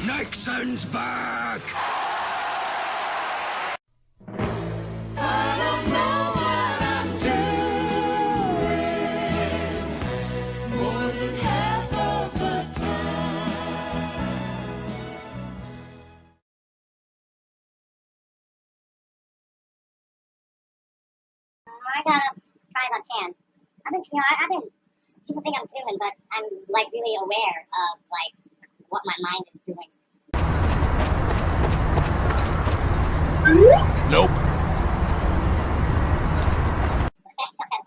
Nixon's back! I got probably about 10. I've been, people think I'm zooming, but I'm like really aware of like what my mind is doing. Nope. At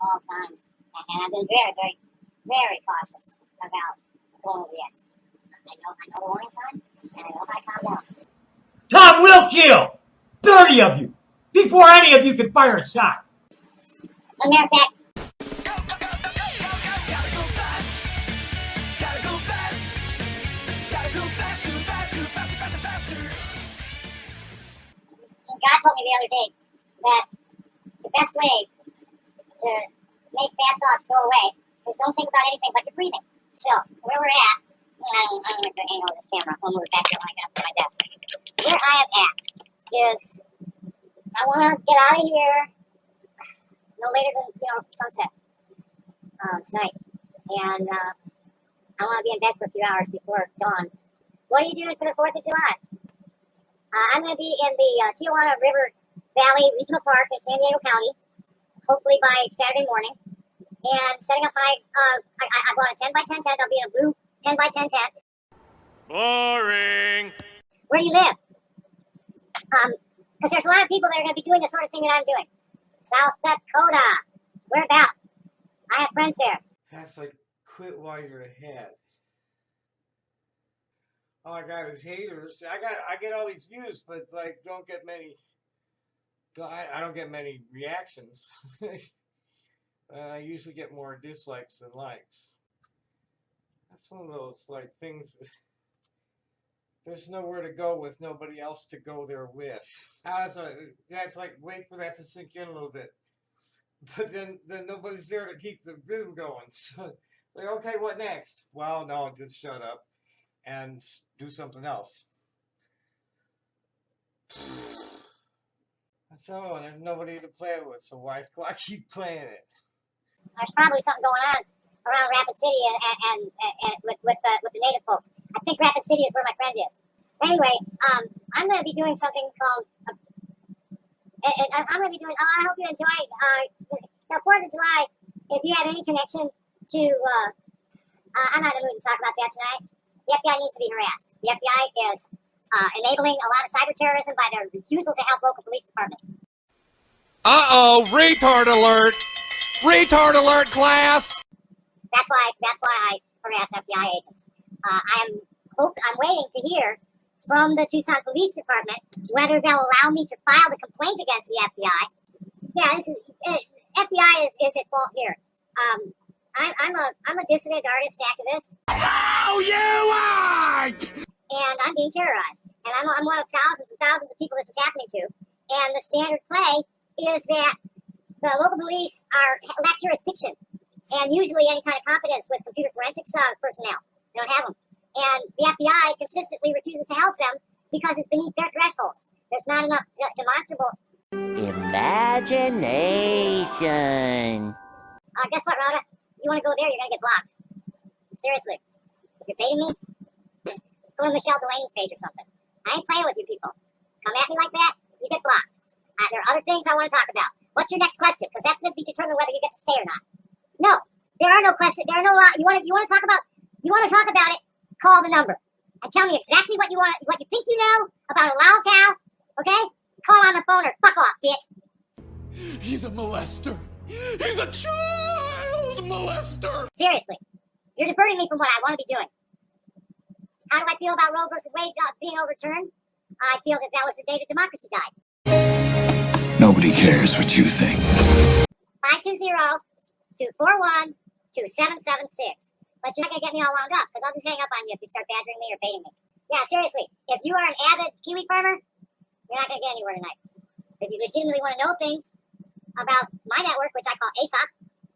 all times. And I've been very, very, very cautious about going over the edge. I know the warning signs, and I know how to calm down. Tom will kill 30 of you before any of you can fire a shot. America. God told me the other day that the best way to make bad thoughts go away is don't think about anything but your breathing. So, where we're at, I don't know if I can angle this camera. I'll move it back here when I get up to my desk. Where I am at is I want to get out of here no later than, sunset tonight. And I want to be in bed for a few hours before dawn. What are you doing for the 4th of July? I'm going to be in the Tijuana River Valley Regional Park in San Diego County, hopefully by Saturday morning, and setting up my, I bought a 10x10 tent. I'll be in a blue 10x10 tent. Boring. Where do you live? Because there's a lot of people that are going to be doing the sort of thing that I'm doing. South Dakota. Where about? I have friends there. That's like, quit while you're ahead. All I got is haters. I get all these views, but like don't get many. I don't get many reactions. I usually get more dislikes than likes. That's one of those like things. There's nowhere to go with nobody else to go there with. That's like wait for that to sink in a little bit. But then nobody's there to keep the rhythm going. So like okay, what next? Well, no, just shut up and do something else. That's all, and there's nobody to play with, so why keep playing it? There's probably something going on around Rapid City and with the native folks. I think Rapid City is where my friend is. Anyway, I'm going to be doing something called. I'm going to be doing. I hope you enjoy. The 4th of July. If you have any connection to, I'm not in the mood to talk about that tonight. The FBI needs to be harassed. The FBI is enabling a lot of cyber terrorism by their refusal to help local police departments. Uh-oh, retard alert! Retard alert, class! That's why I harass FBI agents. I'm waiting to hear from the Tucson Police Department whether they'll allow me to file the complaint against the FBI. Yeah, FBI is at fault here. I'm a dissident artist activist. Oh, you aren't! And I'm being terrorized. And I'm one of thousands and thousands of people this is happening to. And the standard play is that the local police lack jurisdiction and usually any kind of competence with computer forensics personnel. They don't have them. And the FBI consistently refuses to help them because it's beneath their thresholds. There's not enough demonstrable imagination. Guess what, Rhoda? You want to go there, you're going to get blocked. Seriously. If you're baiting me, go to Michelle Delaney's page or something. I ain't playing with you people. Come at me like that, you get blocked. There are other things I want to talk about. What's your next question? Because that's going to be determined whether you get to stay or not. No, there are no questions. There are no. You want to talk about? You want to talk about it? Call the number and tell me exactly what you want. What you think you know about a loud cow? Okay? Call on the phone or fuck off, bitch. He's a molester. He's a child molester. Seriously, you're diverting me from what I want to be doing. How do I feel about Roe versus Wade being overturned? I feel that was the day that democracy died. Nobody cares what you think. 520-241-2776. But you're not going to get me all wound up, because I'll just hang up on you if you start badgering me or baiting me. Yeah, seriously, if you are an avid kiwi farmer, you're not going to get anywhere tonight. If you legitimately want to know things about my network, which I call ASOP,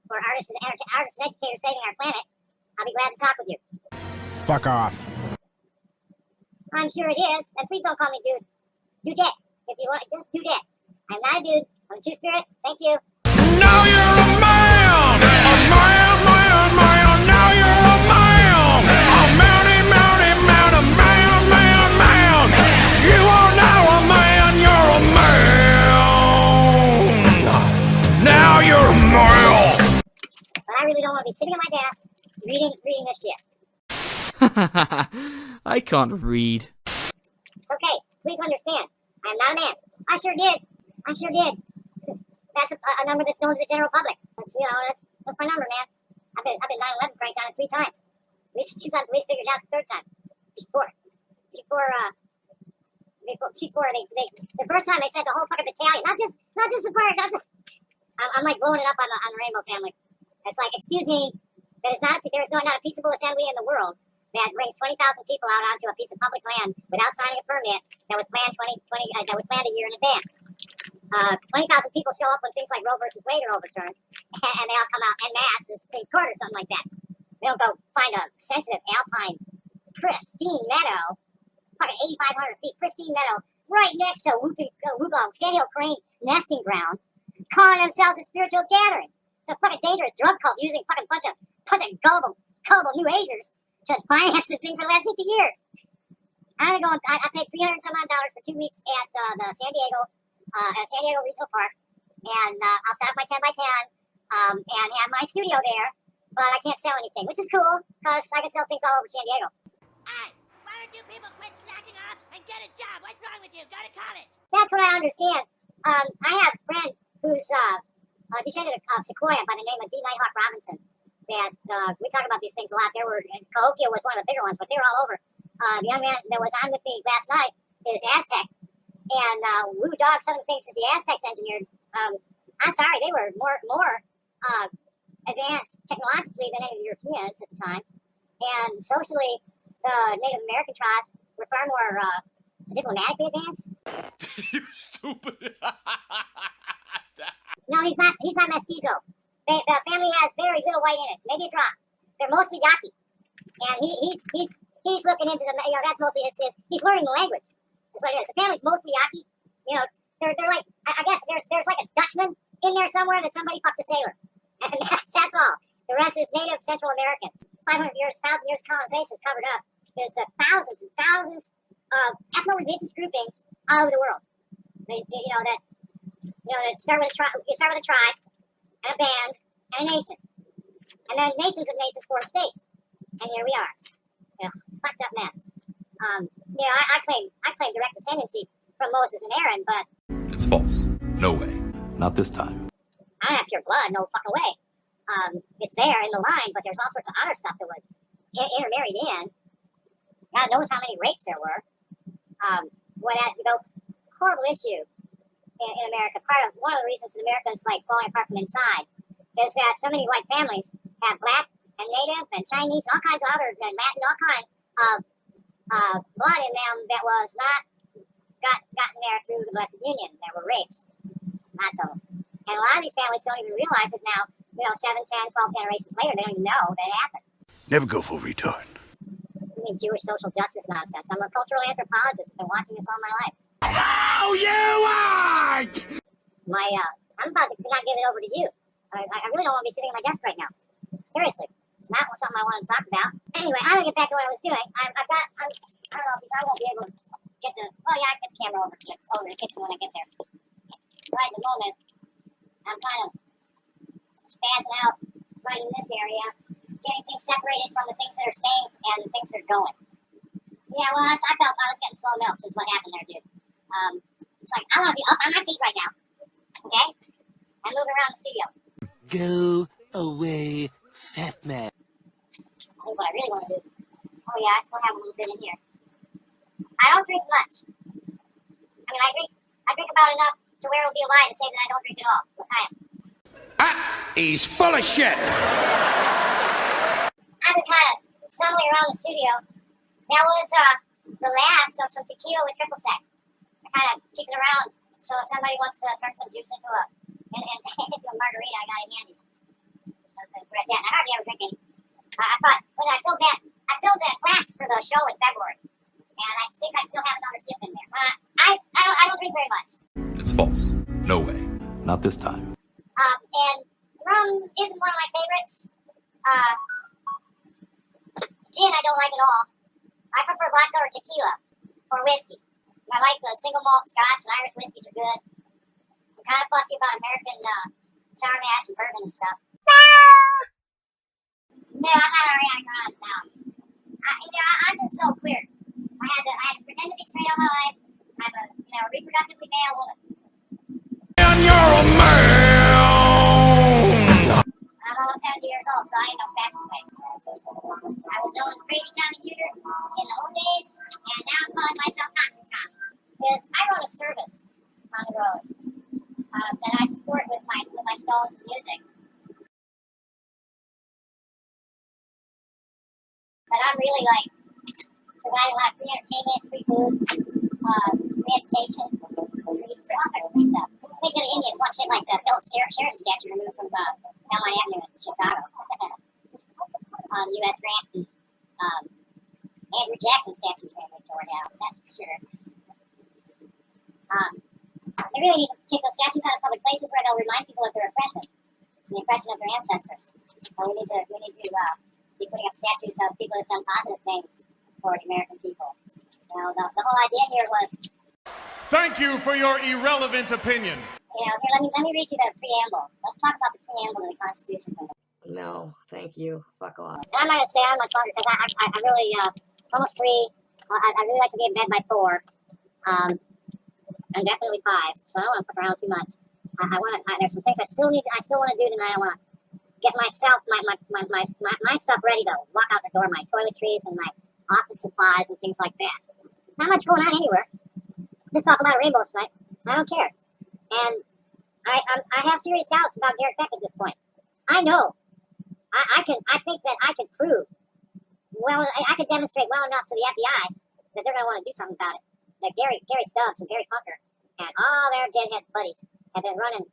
or Artists and Educators Saving Our Planet, I'll be glad to talk with you. Fuck off. I'm sure it is. And please don't call me dude. Dudette. If you want, just Dudette. I'm not a dude. I'm a two-spirit. Thank you. Now you're a man! A man, man, man! Now you're a man! A mounty, mounty, mount, a man, man, man! You are now a man! You're a man! Now you're a man! But I really don't want to be sitting at my desk reading this shit. I can't read. It's okay. Please understand. I'm not a man. I sure did. That's a number that's known to the general public. That's my number, man. I've been 9/11 cranked on it 3 times. Police figured it out the 3rd time. Before the first time they sent a whole fucking battalion, not just the part. I'm like blowing it up on the Rainbow Family. It's like, excuse me, there's not a peaceable assembly in the world that brings 20,000 people out onto a piece of public land without signing a permit that was planned a year in advance. 20,000 people show up when things like Roe versus Wade are overturned, and they all come out en masse to the Supreme Court or something like that. They don't go find a sensitive alpine, pristine meadow, fucking 8,500 feet, pristine meadow, right next to Sandhill Crane nesting ground, calling themselves a spiritual gathering. It's a fucking dangerous drug cult using fucking bunch of gullible New Agers to finance the thing for the last 50 years. I paid $300 some odd for 2 weeks at the San Diego Regional Park, and I'll set up my 10x10 and have my studio there, but I can't sell anything, which is cool because I can sell things all over San Diego. Hey, why don't you people quit slacking off and get a job? What's wrong with you? Go to college. That's what I understand. I have a friend who's a descendant of Sequoia by the name of D. Nighthawk Robinson. That we talk about these things a lot. Cahokia was one of the bigger ones, but they were all over. The young man that was on with me last night is Aztec, and Woo Dog, some of the things that the Aztecs engineered, I'm sorry, they were more advanced technologically than any of the Europeans at the time, and socially, the Native American tribes were far more diplomatically advanced. You stupid! No, he's not mestizo. The family has very little white in it, maybe a drop. They're mostly Yaqui, and he's looking into that's mostly he's learning the language. That's what it is. The family's mostly Yaqui. They're like, I guess there's like a Dutchman in there somewhere that somebody fucked a sailor, and that's all. The rest is Native Central American. 500 years, 1,000 years colonization is covered up. There's the thousands and thousands of ethno-religious groupings all over the world. That start with a tribe. You start with a tribe, and a band, and a nation. And then nations of nations form states. And here we are. Fucked up mess. I claim direct descendancy from Moses and Aaron, but It's false. No way. Not this time. I don't have pure blood, no fucking way. It's there in the line, but there's all sorts of other stuff that was intermarried in. God knows how many rapes there were. Horrible issue in America. One of the reasons that America is like falling apart from inside is that so many white families have black and native and Chinese and all kinds of other and Latin, all kinds of blood in them that was not gotten there through the Blessed Union. There were rapes, lots of them. And a lot of these families don't even realize it now. 7, 10, 12 generations later, they don't even know that it happened. Never go full retard. I mean, Jewish social justice nonsense. I'm a cultural anthropologist. I've been watching this all my life. Oh, you aren't! I'm about to not give it over to you. I really don't want to be sitting at my desk right now. Seriously. It's not something I wanted to talk about. Anyway, I'm going to get back to what I was doing. I don't know, because I won't be able to get the, I can get the camera over to the kitchen when I get there. Right at the moment, I'm kind of spazzing out right in this area, getting things separated from the things that are staying and the things that are going. Yeah, well, I felt I was getting slow milks is what happened there, dude. It's like, I want to be up on my feet right now. Okay? I'm moving around the studio. Go away, fat man. I think what I really want to do. Oh yeah, I still have a little bit in here. I don't drink much. I mean, I drink about enough to where it would be a lie to say that I don't drink at all. But I am. He's full of shit! I've been kind of stumbling around the studio. That was the last of some tequila with triple sec. I kind of keep it around, so if somebody wants to turn some juice into a margarita, I got it handy. That's where it's at. And I hardly ever drink any. I thought when I filled that flask for the show in February. and I think I still have another sip in there. I don't drink very much. It's false. No way. Not this time. And rum isn't one of my favorites. Gin I don't like at all. I prefer vodka or tequila or whiskey. I like the single malt scotch and Irish whiskeys are good. I'm kind of fussy about American sour mash and bourbon and stuff. No, I'm not already on now. I'm just so queer. I had to pretend to be straight all my life. I'm a reproductively male woman. And you're a man. I'm almost 70 years old, so I ain't no fashion way. I was known as Crazy Tommy Tudor in the old days, and now I'm calling myself Toxic Tom. Because I run a service on the road that I support with my stalls and music. But I'm really like providing a lot of free entertainment, free food, free education, free all sorts of free stuff. They do the Indians want shit like the Philip Sheridan statue removed from Belmont Avenue in Chicago. U.S. Grant and Andrew Jackson statues are being torn down, that's for sure. They really need to take those statues out of public places where they'll remind people of their oppression, the oppression of their ancestors. We need to be putting up statues of people that have done positive things for the American people. You know, the whole idea here was. Thank you for your irrelevant opinion. You know, here, let me read you the preamble. Let's talk about the preamble to the Constitution. No, thank you. Fuck off. And I'm not gonna stay on much longer because I really it's almost 3. I really like to be in bed by 4. And definitely 5. So I don't want to fuck around too much. There's some things I still want to do tonight. I want to get myself my stuff ready to walk out the door, my toiletries and my office supplies and things like that. Not much going on anywhere. Just talk about rainbows tonight. I don't care. And I have serious doubts about Derek Beck at this point. I know. I think that I can prove I could demonstrate well enough to the FBI that they're going to want to do something about it. That Gary Stubbs and Gary Punker and all their deadhead buddies have been running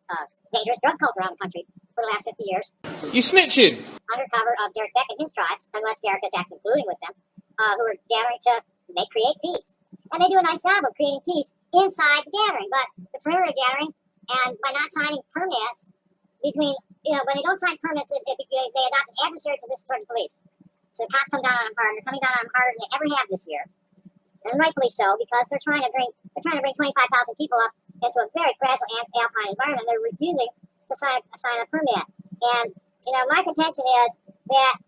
dangerous drug culture around the country for the last 50 years. You snitching. Under cover of Derek Beck and his tribes, unless Derek is actually colluding with them, who are gathering to create peace. And they do a nice job of creating peace inside the gathering, but the perimeter gathering, and by not signing permits between, when they don't sign permits, they adopt an adversary position toward the police. So the cops come down on them hard. They're coming down on them harder than they ever have this year. And rightfully so, because they're trying to bring 25,000 people up into a very fragile alpine environment. They're refusing to sign a permit. And my contention is that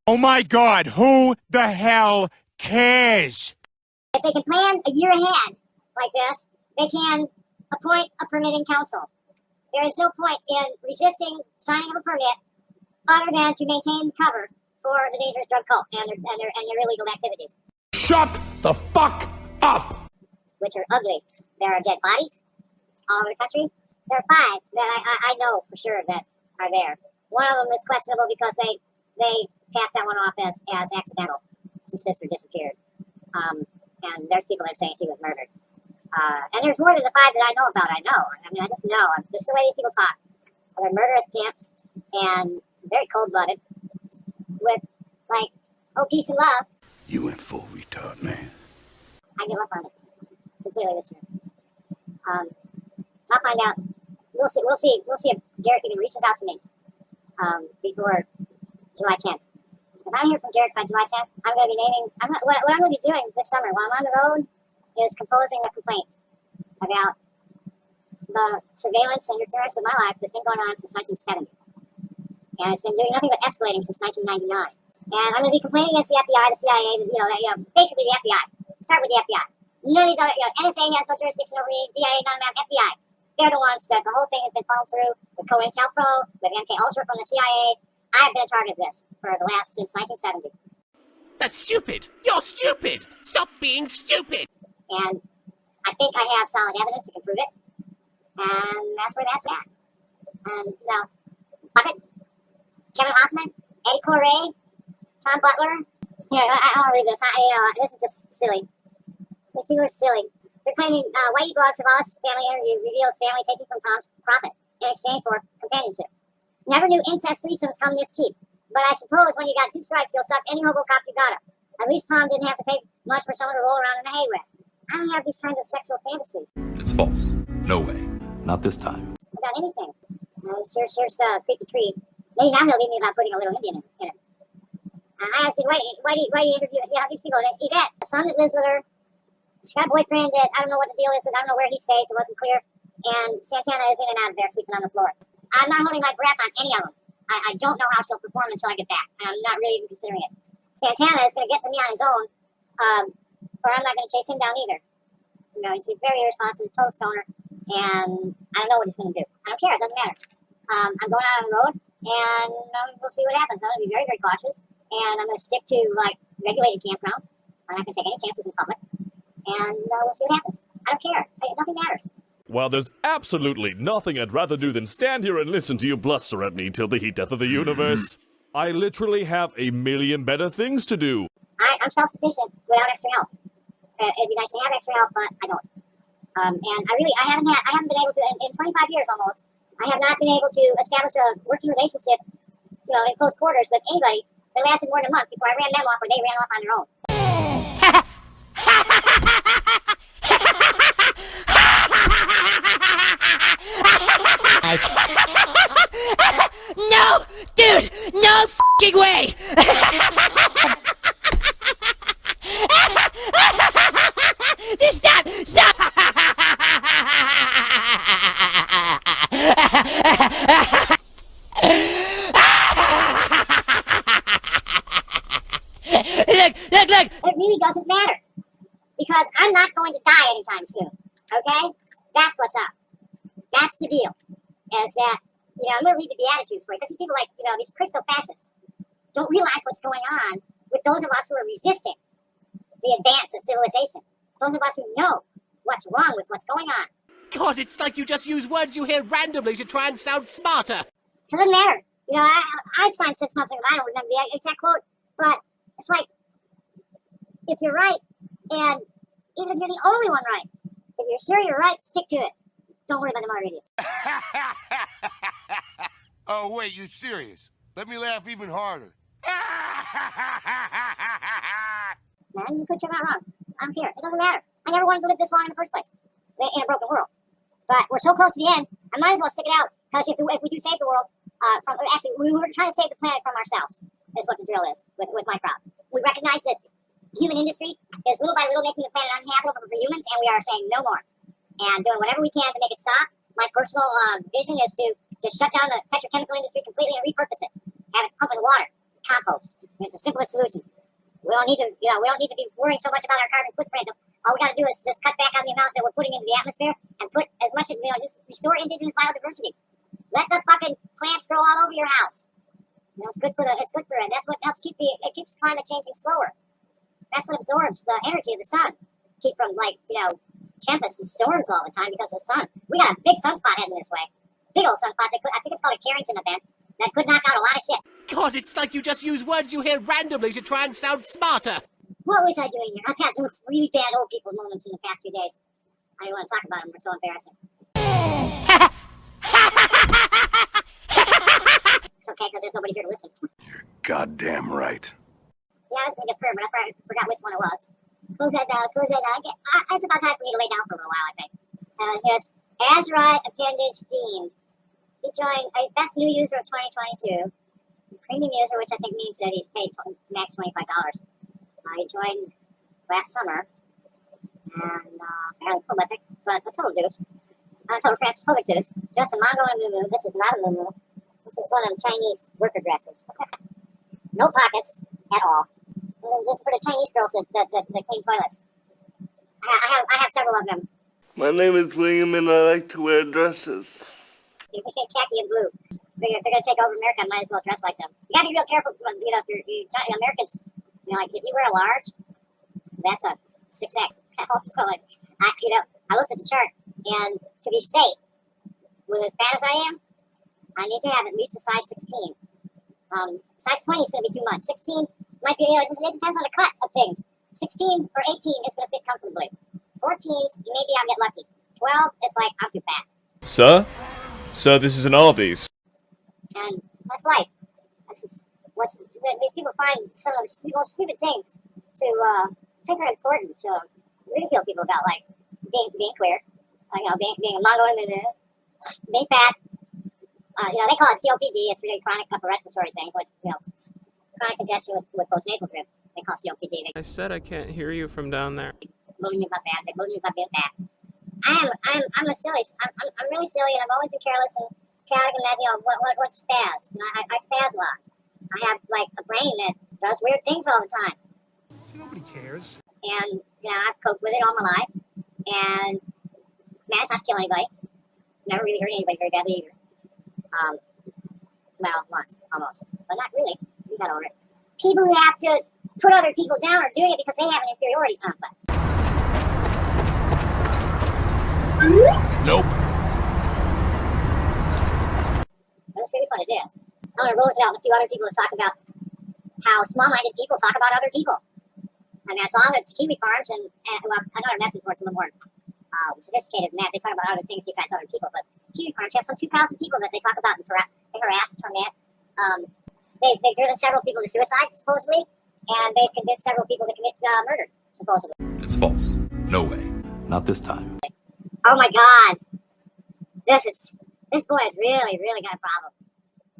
Oh my God, who the hell cares? if they can plan a year ahead like this, they can appoint a permitting council. There is no point in resisting signing of a permit other than to maintain cover for the dangerous drug cult and their illegal activities. Shut the fuck up! Which are ugly. There are dead bodies all over the country. There are 5 that I know for sure that are there. One of them is questionable because they passed that one off as accidental. Some sister disappeared. And there's people that are saying she was murdered. And there's more than the 5 that I know about. I just know. Just the way these people talk. They're murderous camps and very cold-blooded with, peace and love. You went full retard, man. I give up on it completely this year. I'll find out. We'll see if Garrett even reaches out to me before July 10th. If I don't hear from Garrett by July 10th, I'm going to be naming. What I'm going to be doing this summer while I'm on the road is composing a complaint about the surveillance and interference with my life that's been going on since 1970, and it's been doing nothing but escalating since 1999. And I'm going to be complaining against the FBI, the CIA, basically the FBI. Start with the FBI. None of these other, NSA has no jurisdiction over me, DIA, none of them, FBI. They're the ones that the whole thing has been followed through with COINTELPRO, with MK Ultra from the CIA. I've been a target of this since 1970. That's stupid. You're stupid. Stop being stupid. And I think I have solid evidence to can prove it. And that's where that's at. And, Puckett, Kevin Hoffman, Eddie Corey, Tom Butler. Here, I don't read this. This is just silly. These people are silly. They're claiming Whitey Blogs of Us family interview reveals family taking from Tom's profit in exchange for companionship. Never knew incest threesomes come this cheap. But I suppose when you got 2 strikes, you'll suck any hobo cop you got up. At least Tom didn't have to pay much for someone to roll around in a hay rack. I don't have these kinds of sexual fantasies It's false. No way. Not this time. about anything. Here's the creepy tree. Maybe now he'll leave me about putting a little Indian in it. I asked him, why do you interview these people? Yvette, a son that lives with her. She's got a boyfriend that I don't know what the deal is with. I don't know where he stays. It wasn't clear. And Santana is in and out of there, sleeping on the floor. I'm not holding my breath on any of them. I don't know how she'll perform until I get back. I'm not really even considering it. Santana is going to get to me on his own, or I'm not going to chase him down either. You know, he's a very irresponsible, total stoner, and I don't know what he's going to do. I don't care. It doesn't matter. I'm going out on the road, and we'll see what happens. I'm going to be very, very cautious, and I'm going to stick to, like, regulated campgrounds. I'm not going to take any chances in public, and we'll see what happens. I don't care. Nothing matters. Well, there's absolutely nothing I'd rather do than stand here and listen to you bluster at me till the heat death of the universe. I literally have a million better things to do. I'm self-sufficient without extra help. It'd be nice to have extra help, but I don't. And I haven't been able to, in 25 years almost, I have not been able to establish a working relationship, you know, in close quarters with anybody that lasted more than a month before I ran them off or they ran off on their own. No! Dude! No f***ing way! Stop! Stop! Look! It really doesn't matter. Because I'm not going to die anytime soon. Okay? That's what's up. That's the deal. Is that, you know, I'm going to leave the Beatitudes for you. Because people like, you know, these Christo-fascists don't realize what's going on with those of us who are resisting the advance of civilization. Those of us who know what's wrong with what's going on. God, it's like you just use words you hear randomly to try and sound smarter. So it doesn't matter. You know, Einstein said something, I don't remember the exact quote, but it's like, if you're right, and even if you're the only one right, if you're sure you're right, stick to it. Don't worry about the other idiots. Oh, wait, you serious? Let me laugh even harder. Man, you could turn out wrong. I don't care. It doesn't matter. I never wanted to live this long in the first place, in a broken world. But we're so close to the end, I might as well stick it out, because if we do save the world, we were trying to save the planet from ourselves, is what the drill is, with my crowd. We recognize that human industry is little by little making the planet uninhabitable for humans, and we are saying no more. And doing whatever we can to make it stop. My personal vision is to shut down the petrochemical industry completely and repurpose it. Have it pump in water, compost. It's the simplest solution. We don't need to, we don't need to be worrying so much about our carbon footprint. All we got to do is just cut back on the amount that we're putting into the atmosphere and put as much, just restore indigenous biodiversity. Let the fucking plants grow all over your house. You know, it's good for it. That's what helps it keeps climate changing slower. That's what absorbs the energy of the sun. Keep from, tempests and storms all the time because of the sun. We got a big sunspot heading this way. Big old sunspot I think it's called a Carrington event, that could knock out a lot of shit. God, it's like you just use words you hear randomly to try and sound smarter. What was I doing here? I've had some really bad old people moments in the past few days. I don't want to talk about them. They're so embarrassing. It's okay, because there's nobody here to listen. You're goddamn right. Yeah, I was going to get prayer, but I forgot which one it was. Close that down. It's about time for me to lay down for a little while, I think. Here's Azurite Appendage Themed. He joined Best New User of 2022. Premium User, which I think means that he's paid max $25. He joined last summer. And apparently prolific, but a total deuce. Total transphobic deuce. Just a Mongol and Mumu. This is not a Mumu. This is one of them Chinese worker dresses. No pockets at all. This is for the Chinese girls that clean toilets. I have several of them. My name is William and I like to wear dresses. Khaki and blue. If they're going to take over America, I might as well dress like them. You got to be real careful, if you're Americans, if you wear a large, that's a 6X. So, I looked at the chart, and to be safe, with as bad as I am, I need to have at least a size 16. Size 20 is going to be too much. 16 might be, it depends on the cut of things. 16 or 18 is going to fit comfortably. 14s, maybe I'll get lucky. 12, it's like, I'm too fat. Sir? Sir, this is an Arby's. And that's life. These people find some of the most stupid things think are important to ridicule people about, like being queer, being a Mongol, being fat. They call it COPD. It's really chronic upper respiratory thing, which chronic congestion with postnasal drip. They call COPD. I said I can't hear you from down there. Bullying me about that. They bully me about being fat. I'm a silly. I'm really silly, and I've always been careless and chaotic, and what spaz? I spaz a lot. I have like a brain that does weird things all the time. Nobody cares. And I've coped with it all my life. And managed not to kill anybody. Never really hurt anybody very badly either. Well, once, almost. But not really. We got over it. People who have to put other people down are doing it because they have an inferiority complex. Nope. That's pretty fun, it is. Eleanor Roosevelt and a few other people that talk about how small-minded people talk about other people. And that's all the kiwi farms and another message board's a little more sophisticated than that. They talk about other things besides other people, but kiwi farms have some 2,000 people that they talk about and they harass, torment. They've driven several people to suicide, supposedly, and they've convinced several people to commit murder, supposedly. It's false. No way. Not this time. Oh my God. This boy has really, really got a problem.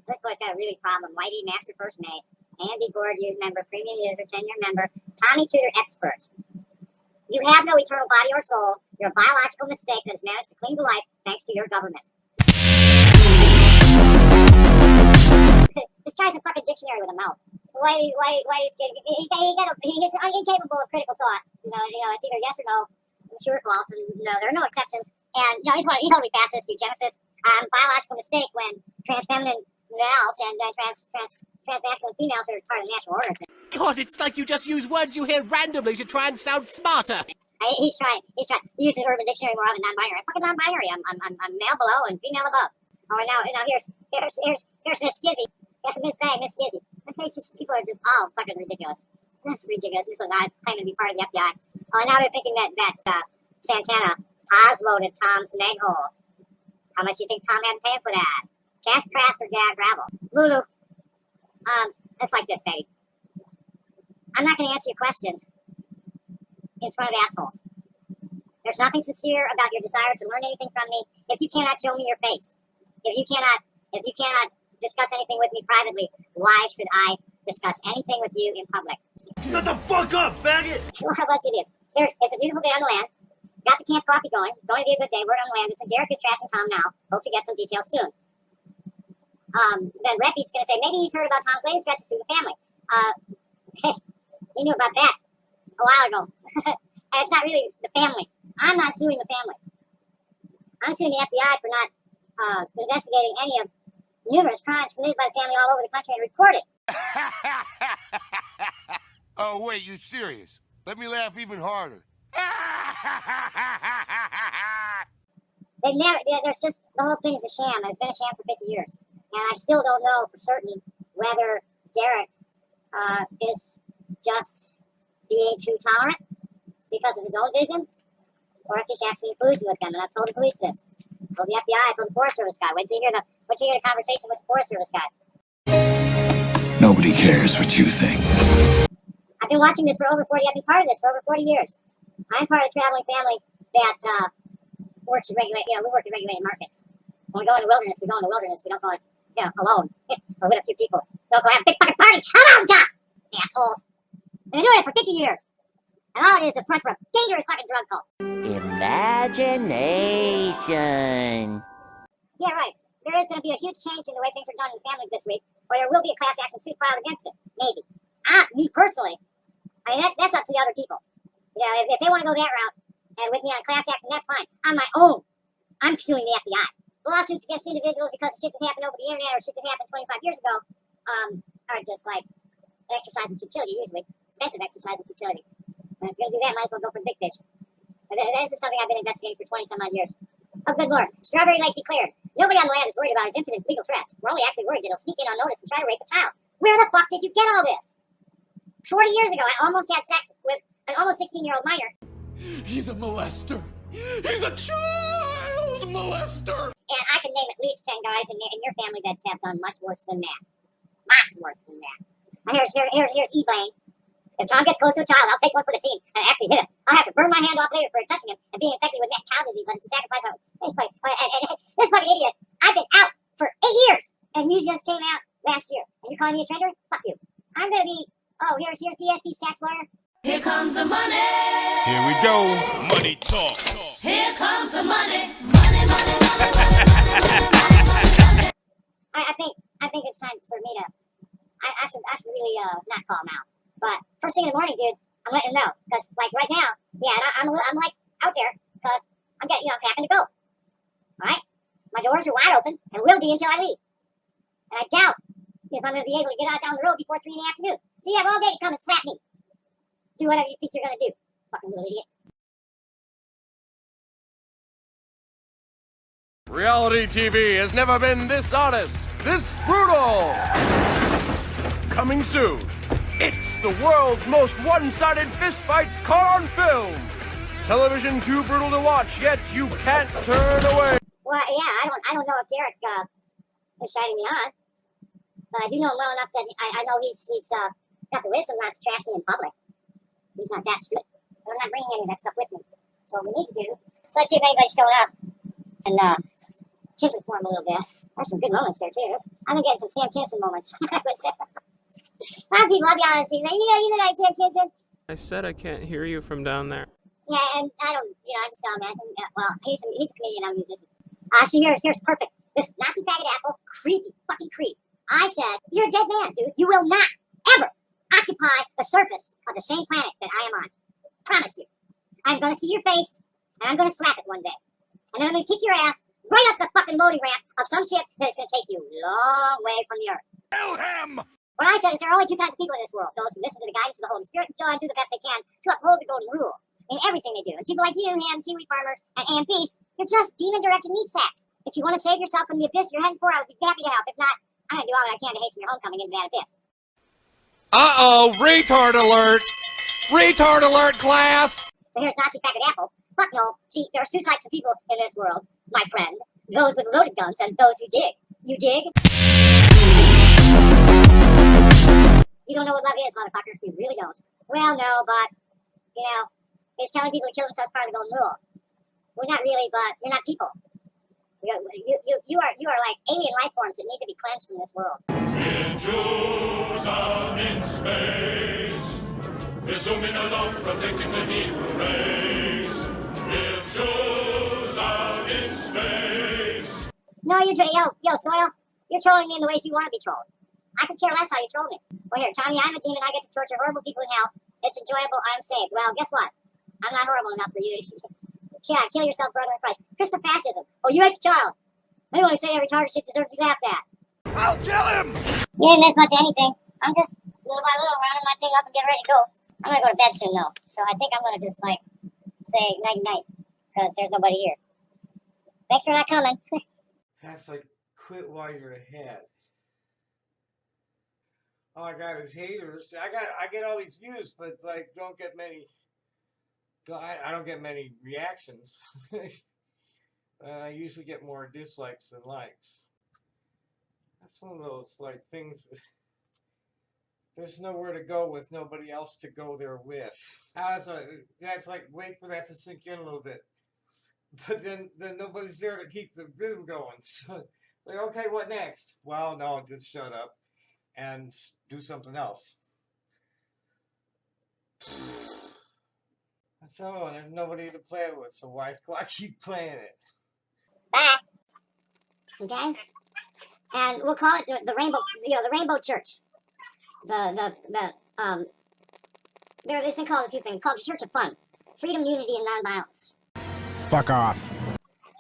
This boy's got a really problem. Whitey, Master First Mate, Andy Board Youth Member, Premium User, 10-year member, Tommy Tudor Expert. You have no eternal body or soul. You're a biological mistake that has managed to cling to life thanks to your government. This guy's a fucking dictionary with a mouth. He's incapable of critical thought. It's either yes or no, true or false, and there are no exceptions. And he's totally fascist, eugenicist, biological mistake when transfeminine males and transmasculine females are part of the natural order. God, it's like you just use words you hear randomly to try and sound smarter. He's trying to use the Urban Dictionary more often non-binary. I'm fucking non-binary. I'm male below and female above. Oh, and now here's Miss Skizzy. Miss Skizzy. People are just all fucking ridiculous. That's ridiculous. This was not claiming to be part of the FBI. Oh, now they're thinking that Santana pause-loaded Tom's egg hole. How much do you think Tom had to pay for that? Cash, crass, or gag gravel? Lulu, it's like this, baby. I'm not going to answer your questions in front of assholes. There's nothing sincere about your desire to learn anything from me if you cannot show me your face. If you cannot discuss anything with me privately, why should I discuss anything with you in public? Shut the fuck up, faggot! Well, let's see this. It's a beautiful day on the land. Got the camp coffee going. Going to be a good day. Word on the land. And Derek is trashing Tom now. Hope to get some details soon. Then Reppy's going to say, maybe he's heard about Tom's latest threat to sue the family. He knew about that a while ago. And it's not really the family. I'm not suing the family. I'm suing the FBI for not investigating any of numerous crimes committed by the family all over the country and reported. Oh, wait, you serious? Let me laugh even harder. There's just, the whole thing is a sham. It's been a sham for 50 years. And I still don't know for certain whether Derek is just being too tolerant because of his own vision, or if he's actually in collusion with them. And I've told the police this. I told the FBI, I told the Forest Service guy. Wait till you hear the conversation with the Forest Service guy. Nobody cares what you think. I've been watching this for over 40. I've been part of this for over 40 years. I'm part of the traveling family that works to regulate. We work to regulate markets. When we go in the wilderness, we go in the wilderness. We don't go alone or with a few people. We don't go have a big fucking party. Come on, Doc! Assholes. They've been doing it for 50 years. And all it is a front for a dangerous fucking drug cult. Imagination. Yeah, right. There is going to be a huge change in the way things are done in the family this week, or there will be a class action suit filed against it. Maybe. Me personally, that's up to the other people. If they want to go that route and with me on class action, that's fine. On my own, I'm suing the FBI. Lawsuits against individuals because of shit that happened over the internet or shit that happened 25 years ago are just like an exercise in futility, usually. Expensive exercise in futility. And if you're going to do that, might as well go for big fish. This is something I've been investigating for 20-some-odd years. Oh, good Lord. Strawberry Lake declared. Nobody on the land is worried about his impotent legal threats. We're only actually worried that he'll sneak in unnoticed and try to rape a child. Where the fuck did you get all this? 40 years ago, I almost had sex with an almost 16-year-old minor. He's a molester. He's a child molester. And I can name at least 10 guys in your family that have done much worse than that. Much worse than that. Now here's E-Bane. If Tom gets close to a child, I'll take one for the team and actually hit him. I'll have to burn my hand off later for touching him and being infected with cow disease, but it's a sacrifice of this fucking idiot. I've been out for 8 years, and you just came out last year, and you're calling me a traitor? Fuck you. I'm gonna be. Oh, here's DSP's tax lawyer. Here comes the money. Here we go. Money talk. Here comes the money. Money, money, money, money. I think it's time for me to. I should really not call him out. But first thing in the morning, dude, I'm letting him know because like right now, yeah, I'm like out there because I'm packing to go. All right, my doors are wide open and will be until I leave. And I doubt if I'm gonna be able to get out down the road before 3 in the afternoon. So you have all day to come and slap me. Do whatever you think you're gonna do, fucking little idiot. Reality TV has never been this honest, this brutal. Coming soon. It's the world's most one-sided fistfights caught on film. Television too brutal to watch, yet you can't turn away. Well, yeah, I don't know if Garrett is shining me on, but I do know him well enough that I know he's got the wisdom not to trash me in public. He's not that stupid. But I'm not bringing any of that stuff with me. So what we need to do, so let's see if anybody's showing up and chicken for him a little bit. There's some good moments there too. I've been getting some Sam Kinison moments. A lot of people, I'll be honest, they say, you know, Sam Kinison. I said I can't hear you from down there. Yeah, and I don't, I just tell him, man. Well, he's a comedian, I'm a musician. See, here's perfect. This Nazi faggot apple, creepy, fucking creep. I said, you're a dead man, dude. You will not, ever, occupy the surface of the same planet that I am on. Promise you. I'm gonna see your face, and I'm gonna slap it one day. And then I'm gonna kick your ass right up the fucking loading ramp of some shit that is gonna take you a long way from the earth. Kill him! What I said is there are only two kinds of people in this world. Those who listen to the guidance of the Holy Spirit and do the best they can to uphold the golden rule in everything they do. And people like you, ham, kiwi farmers, and AMPs, you're just demon-directed meat sacks. If you want to save yourself from the abyss you're heading for, I would be happy to help. If not, I'm going to do all that I can to hasten your homecoming into that abyss. Uh-oh, retard alert! Retard alert, class! So here's Nazi packet apple. Fuck no. See, there are two types of people in this world, my friend. Those with loaded guns and those who dig. You dig? You don't know what love is, motherfucker. You really don't. Well, no, but, it's telling people to kill themselves part of the golden rule. Well, not really, but you're not people. You are like alien life forms that need to be cleansed from this world. We're Jews out in space. We're zooming along, protecting the Hebrew race. We're Jews out in space. No, yo, Soil. You're trolling me in the ways you want to be trolled. I could care less how you troll me. Well, here, Tommy, I'm a demon. I get to torture horrible people in hell. It's enjoyable. I'm saved. Well, guess what? I'm not horrible enough for you. Yeah, kill yourself, brother in Christ. Christopascism. Oh, you hate the child. They only say every target shit deserves to be laughed at. I'll kill him! You didn't miss much of anything. I'm just, little by little, rounding my thing up and getting ready to go. I'm going to go to bed soon, though. So I think I'm going to just, say night-night. Because there's nobody here. Thanks for not coming. That's like, quit while you're ahead. All I got is haters. I get all these views, but like don't get many. I don't get many reactions. I usually get more dislikes than likes. That's one of those like things. There's nowhere to go with nobody else to go there with. That's like wait for that to sink in a little bit. But then nobody's there to keep the rhythm going. So like okay, what next? Well, no, just shut up and do something else. That's all. There's nobody to play with, so why keep playing it? Bye. Okay. And we'll call it the Rainbow, the Rainbow Church. There's been called a few things. Called the Church of Fun, Freedom, Unity, and Nonviolence. Fuck off.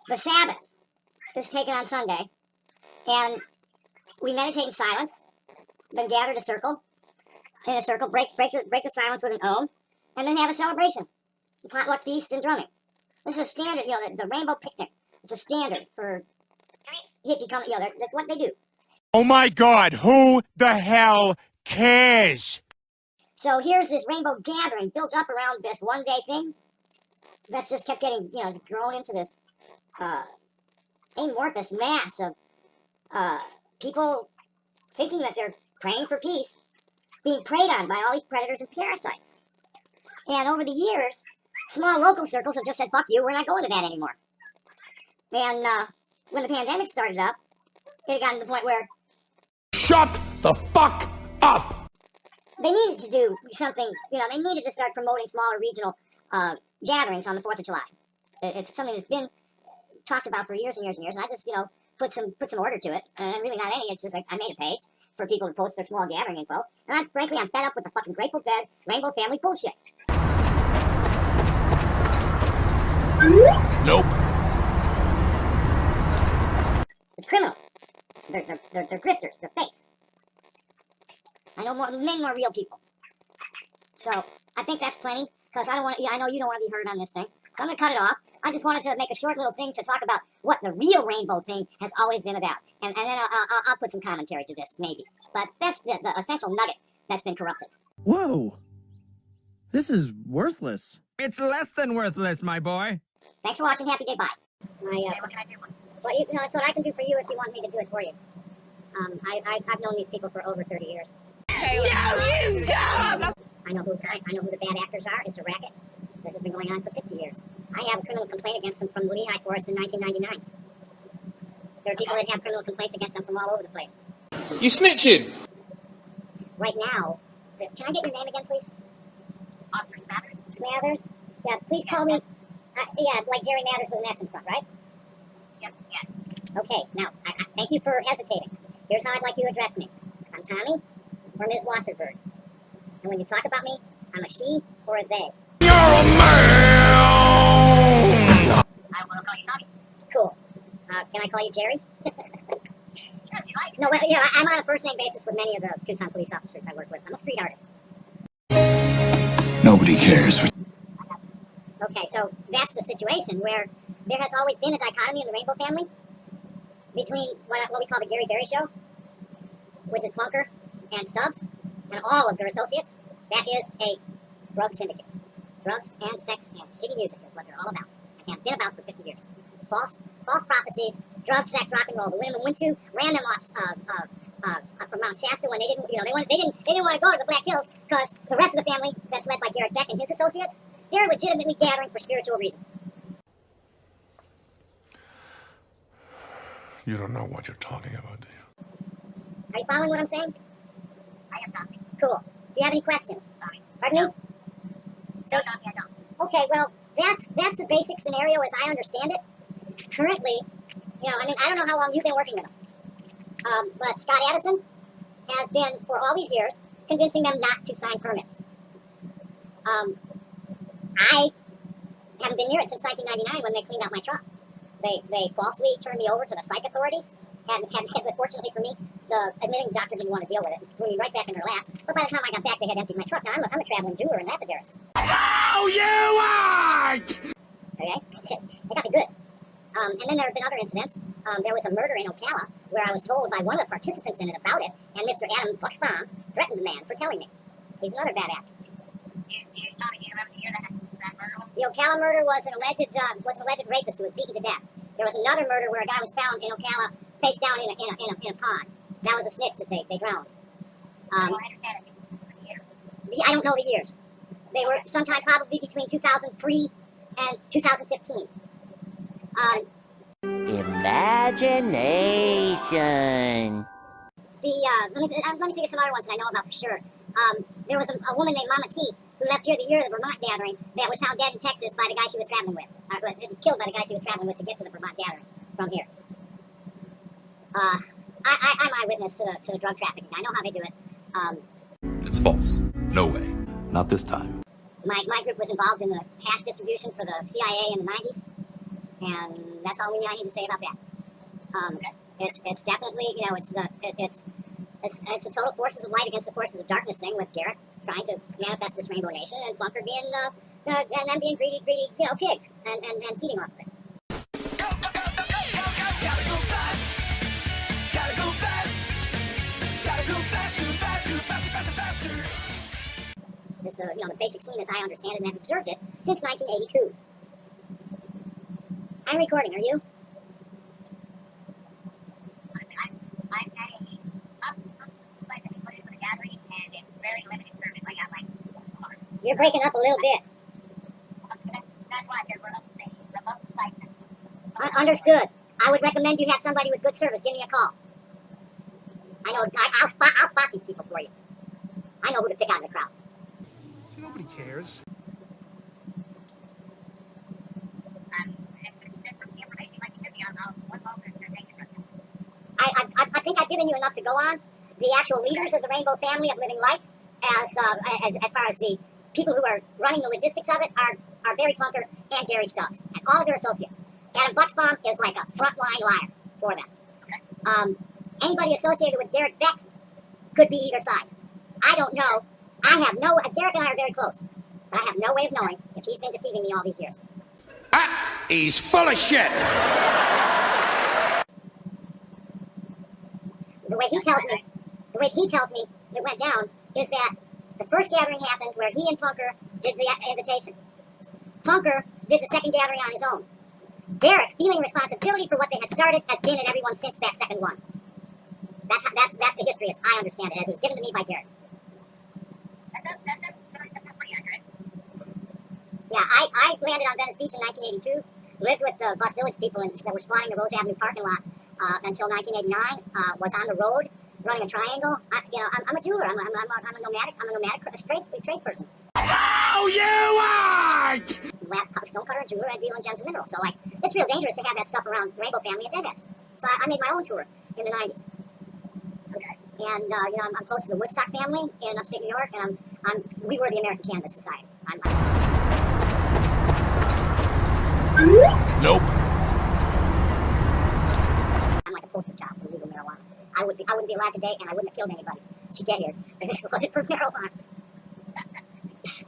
The Sabbath is taken on Sunday, and we meditate in silence. Then gather in a circle, break the silence with an ohm, and then have a celebration, a potluck feast and drumming. This is a standard, the Rainbow Picnic. It's a standard for hippie coming, that's what they do. Oh my God, who the hell cares? So here's this rainbow gathering built up around this one day thing that's just kept getting, grown into this amorphous mass of people thinking that they're praying for peace, being preyed on by all these predators and parasites. And over the years, small local circles have just said, fuck you, we're not going to that anymore. And when the pandemic started up, it had gotten to the point where Shut the fuck up! they needed to do something, they needed to start promoting smaller regional gatherings on the 4th of July. It's something that's been talked about for years and years and years, and I just, put some order to it. And really not any, it's just like I made a page for people to post their small gathering info. And frankly, I'm fed up with the fucking Grateful Dead Rainbow Family bullshit. Nope. It's criminal. They're grifters. They're fakes. I know many more real people. So I think that's plenty because I know you don't want to be heard on this thing. So I'm gonna cut it off. I just wanted to make a short little thing to talk about what the real rainbow thing has always been about, and then I'll put some commentary to this maybe. But that's the essential nugget that's been corrupted. Whoa, this is worthless. It's less than worthless, my boy. Thanks for watching. Happy day. Bye. What can I do? Well, it's what I can do for you if you want me to do it for you. I've known these people for over 30 years. I know who the bad actors are. It's a racket that has been going on for 50 years. I have a criminal complaint against them from the Lehigh Forest in 1999. There are people that have criminal complaints against them from all over the place. You snitching? Right now, can I get your name again, please? Officer Smathers. Smathers? Yeah, please call me. Yeah, like Jerry Mathers with an S in front, right? Yes. Okay, now, I thank you for hesitating. Here's how I'd like you to address me. I'm Tommy or Ms. Wasserberg. And when you talk about me, I'm a she or a they. You're a man! I want to call you Tommy. Cool. Can I call you Jerry? No, yeah, I'm on a first-name basis with many of the Tucson police officers I work with. I'm a street artist. Nobody cares. Okay, so that's the situation where there has always been a dichotomy in the Rainbow family between what we call the Gary Berry Show, which is Clunker and Stubbs, and all of their associates. That is a drug syndicate. Drugs and sex and shitty music is what they're all about. And have been about for 50 years. False prophecies, drugs, sex, rock and roll. The women went to random from Mount Shasta when they didn't want to go to the Black Hills because the rest of the family that's led by Garrett Beck and his associates, they're legitimately gathering for spiritual reasons. You don't know what you're talking about, do you? Are you following what I'm saying? I am talking. Cool. Do you have any questions? Pardon me? So, okay, well, that's the basic scenario as I understand it. Currently, I don't know how long you've been working with them, but Scott Addison has been, for all these years, convincing them not to sign permits. I haven't been near it since 1999 when they cleaned out my truck. They falsely turned me over to the psych authorities, and fortunately for me, the admitting doctor didn't want to deal with it. Threw me right back in their laps. But by the time I got back, they had emptied my truck. Now, I'm a traveling jeweler and lapidarius. Oh, you aren't! Okay? They got me good. And then there have been other incidents. There was a murder in Ocala where I was told by one of the participants in it about it, and Mr. Adam Buxbaum threatened the man for telling me. He's another bad actor. The Ocala murder was an alleged rapist who was beaten to death. There was another murder where a guy was found in Ocala face down in a pond. That was a snitch that they drowned. I don't know the years. They were sometime probably between 2003 and 2015. Imagination. Let me think of some other ones that I know about for sure. There was a woman named Mama T who left here the year of the Vermont gathering that was found dead in Texas by the guy she was traveling with. Killed by the guy she was traveling with to get to the Vermont gathering from here. I'm eyewitness to the drug trafficking. I know how they do it. It's false. No way. Not this time. My group was involved in the cash distribution for the CIA in the 90s, and that's all I need to say about that. It's definitely, it's a total forces of light against the forces of darkness thing with Garrett trying to manifest this Rainbow Nation and Bunker being and them being greedy, pigs and feeding off of it. This the basic scene as I understand it and have observed it since 1982. I'm recording, are you? I'm at a site that we put in for the gathering, and it's very limited service. I got like. You're breaking up a little bit. That's why we're on the remote site. Understood. I would recommend you have somebody with good service. Give me a call. I know. I'll spot these people for you. I know who to pick out of the crowd. See, nobody cares. I think I've given you enough to go on. The actual leaders of the Rainbow family of living life, as far as the people who are running the logistics of it, are Barry Plunker and Gary Stubbs, and all of their associates. Adam Bucksbaum is like a frontline liar for them. Anybody associated with Garrett Beck could be either side. I don't know. Garrett and I are very close, but I have no way of knowing if he's been deceiving me all these years. He's full of shit. The way he tells me it went down is that the first gathering happened where he and Plunker did the invitation. Plunker did the second gathering on his own. Garrett, feeling responsibility for what they had started, has been at everyone since that second one. That's the history as I understand it, as it was given to me by Garrett. Yeah, I landed on Venice Beach in 1982, lived with the Bus Village people that were squatting the Rose Avenue parking lot until 1989, was on the road running a triangle. I'm a jeweler. I'm a nomadic trade person. Oh, you aren't! Stonecutter, and jeweler, and deal in gems and minerals. So, it's real dangerous to have that stuff around Rainbow family and deadheads. So I made my own tour in the 90s. Okay. And, I'm close to the Woodstock family in upstate New York, and we were the American Cannabis Society. Nope. I'm like a poster child for legal marijuana. I wouldn't be alive today, and I wouldn't have killed anybody to get here if it wasn't for marijuana.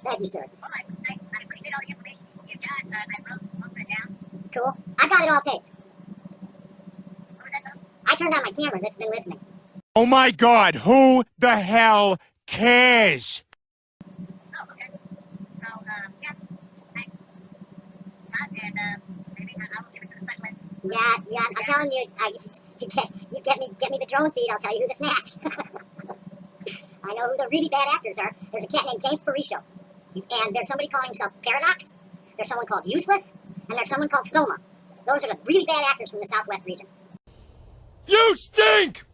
Thank you, sir. Well, I appreciate all the information you've got. I wrote most of it down. Cool. I got it all taped. What was that, though? I turned on my camera. That's been listening. Oh my God, who the hell cares? Oh, okay. So, yeah. Thanks. And, maybe I will give it to the specialist. Yeah, I'm telling you, you get me the drone feed, I'll tell you who to snatch. I know who the really bad actors are. There's a cat named James Parisho, and there's somebody calling himself Paradox, there's someone called Useless, and there's someone called Soma. Those are the really bad actors from the Southwest region. You stink!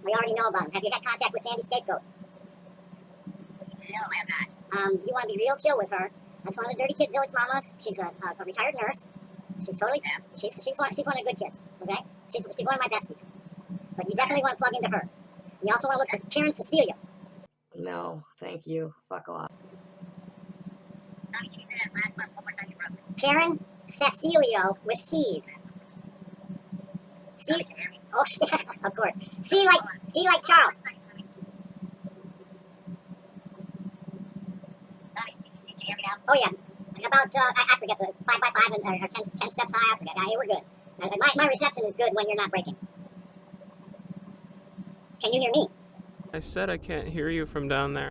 We already know about him. Have you had contact with Sandy Scapegoat? No, I have not. You want to be real chill with her. That's one of the Dirty Kid Village mamas. She's a retired nurse. She's totally, she's one of the good kids, okay? She's one of my besties. But you definitely want to plug into her. You also want to look for Karen Cecilia. No, thank you. Fuck off. Karen Cecilio with C's. C. Oh shit, of course. C like Charles. Oh yeah. About I forget the 5x5 or 10 steps high. I forget. Yeah, we're good. My reception is good when you're not breaking. Can you hear me? I said I can't hear you from down there.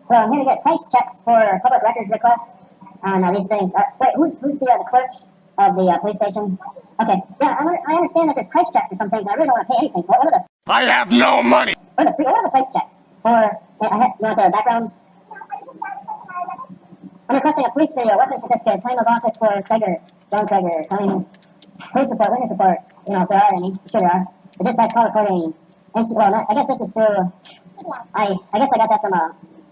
So I'm here to get price checks for public records requests on these things. Wait, who's the clerk of the police station? Okay, yeah, I understand that there's price checks or some things, and I really don't want to pay anything. So what are the? I have no money. What are the price checks for? You want the backgrounds? I'm requesting a police video, weapons certificate, time of office for Krager, John Krager, time, police report, witness reports. You know, if there are any, I'm sure there are. The dispatch call recording. Well, I guess this is through. I guess I got that from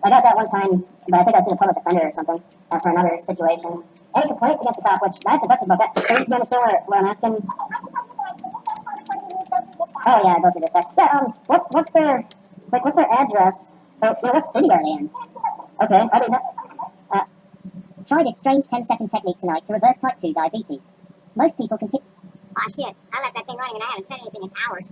I got that one time, but I think I was in a public defender or something for another situation. Any complaints against the cop? Which I have some questions about that. Do you understand what I'm asking? Oh yeah, I go through this way. Yeah. What's their address? Or, what city are they in? Okay. Are they not? Try this strange 10-second technique tonight to reverse type 2 diabetes. Most people continue. Oh shit! I left that thing running and I haven't said anything in hours.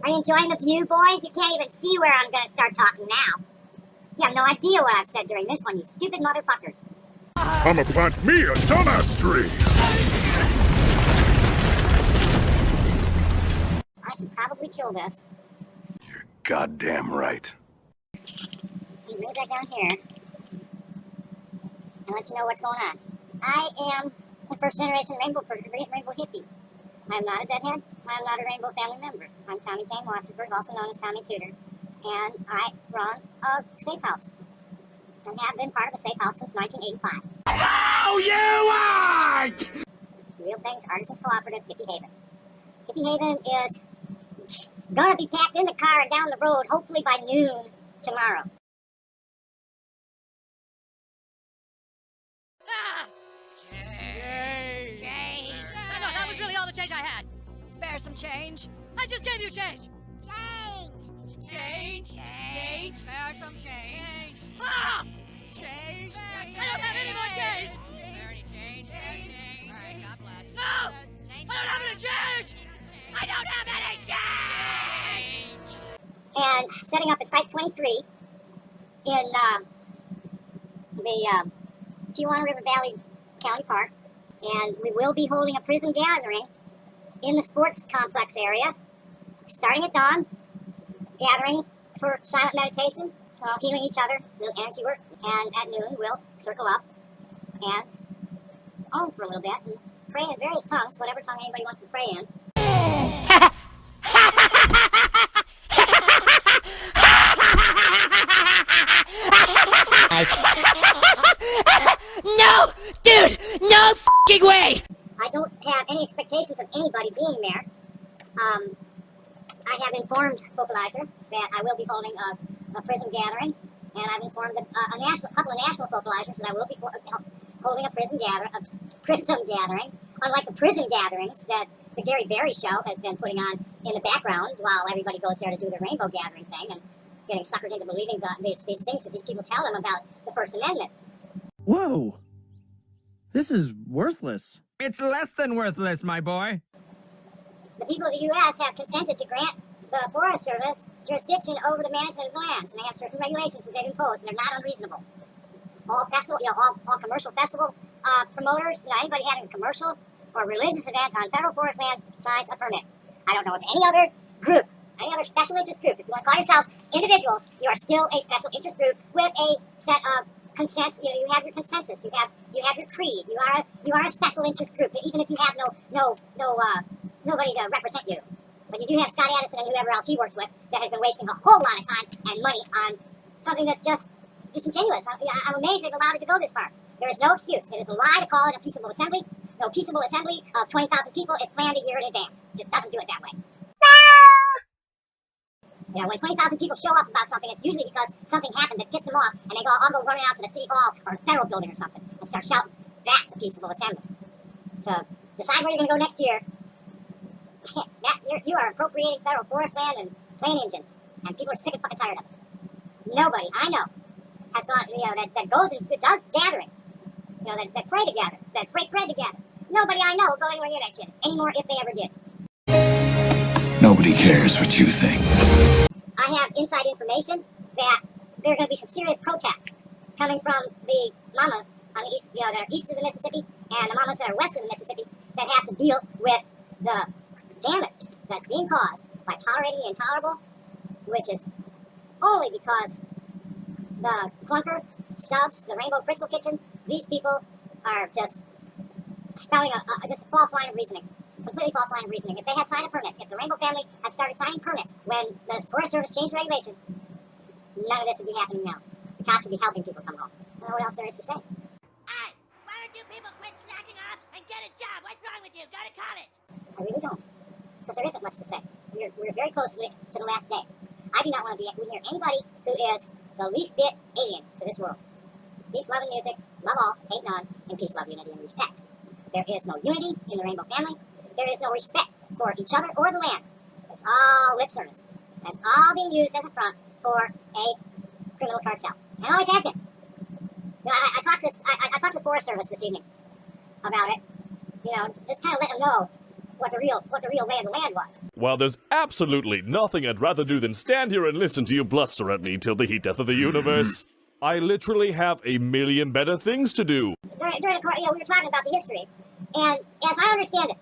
Are you enjoying the view, boys? You can't even see where I'm gonna start talking now. You have no idea what I've said during this one, you stupid motherfuckers. I'ma plant me a dumbass tree. I should probably kill this. You're goddamn right. You move that down here. And let you know what's going on. I am the first generation rainbow hippie. I'm not a deadhead. I'm not a rainbow family member. I'm Tommy Jane Wasserberg, also known as Tommy Tudor. And I run a safe house. And have been part of a safe house since 1985. Oh, you aren't! Real Things Artisans Cooperative, Hippie Haven. Hippie Haven is gonna be packed in the car and down the road, hopefully by noon tomorrow. Change! I know, that was really all the change I had. Spare some change. I just gave you change. Change! Spare some change. Ah! Change! I don't have any more change! Spare any change? Alright, God bless. No! I don't have any change! I don't have any change! And setting up at Site 23 in the Tijuana River Valley County Park. And we will be holding a prison gathering in the sports complex area, starting at dawn, gathering for silent meditation, healing each other, little energy work, and at noon we'll circle up and for a little bit and pray in various tongues, whatever tongue anybody wants to pray in. No! Dude! No f***ing way! I don't have any expectations of anybody being there. I have informed Focalizer that I will be holding a prison gathering, and I've informed a couple of national Focalizers that I will be holding a prison gathering, unlike the prison gatherings that the Gary Berry Show has been putting on in the background while everybody goes there to do the rainbow gathering thing and getting suckered into believing these things that these people tell them about the First Amendment. Whoa. This is worthless. It's less than worthless, my boy. The people of the U.S. have consented to grant the Forest Service jurisdiction over the management of the lands, and they have certain regulations that they've imposed, and they're not unreasonable. All commercial festival promoters, anybody having a commercial or religious event on federal forest land signs a permit. I don't know of any other group, any other special interest group. If you want to call yourselves individuals, you are still a special interest group with a set of consents. You have your consensus. You have your creed. You are a special interest group. Even if you have nobody to represent you, but you do have Scott Addison and whoever else he works with that has been wasting a whole lot of time and money on something that's just disingenuous. I'm amazed they've allowed it to go this far. There is no excuse. It is a lie to call it a peaceable assembly. No peaceable assembly of 20,000 people is planned a year in advance. It just doesn't do it that way. You know, when 20,000 people show up about something, it's usually because something happened that pissed them off, and they all go running out to the city hall or a federal building or something and start shouting. That's a peaceable assembly. To decide where you're going to go next year, you are appropriating federal forest land and plain engine, and people are sick and fucking tired of it. Nobody I know has gone, that goes and does gatherings, that pray together, that break bread together. Nobody I know will go anywhere near that shit anymore if they ever did. Nobody cares what you think. I have inside information that there are going to be some serious protests coming from the mamas on the east, that are east of the Mississippi, and the mamas that are west of the Mississippi that have to deal with the damage that's being caused by tolerating the intolerable, which is only because the Clunker, Stubbs, the Rainbow Crystal Kitchen, these people are just spouting just a false line of reasoning. Completely false line of reasoning. If they had signed a permit, if the Rainbow family had started signing permits when the Forest Service changed regulation, none of this would be happening now. The cops would be helping people come home. I don't know what else there is to say. Hey, why don't you people quit slacking off and get a job? What's wrong with you? Go to college. I really don't. Because there isn't much to say. We're very close to the last day. I do not want to be near anybody who is the least bit alien to this world. Peace, love, and music. Love all, hate none, and peace, love, unity, and respect. There is no unity in the Rainbow family. There is no respect for each other or the land. It's all lip service. It's all being used as a front for a criminal cartel. And it always has been. You know, I talked to the Forest Service this evening about it. You know, just kind of let them know what the real lay of the land was. Well, there's absolutely nothing I'd rather do than stand here and listen to you bluster at me till the heat death of the universe. I literally have a million better things to do. During the course, we were talking about the history, and as I understand it,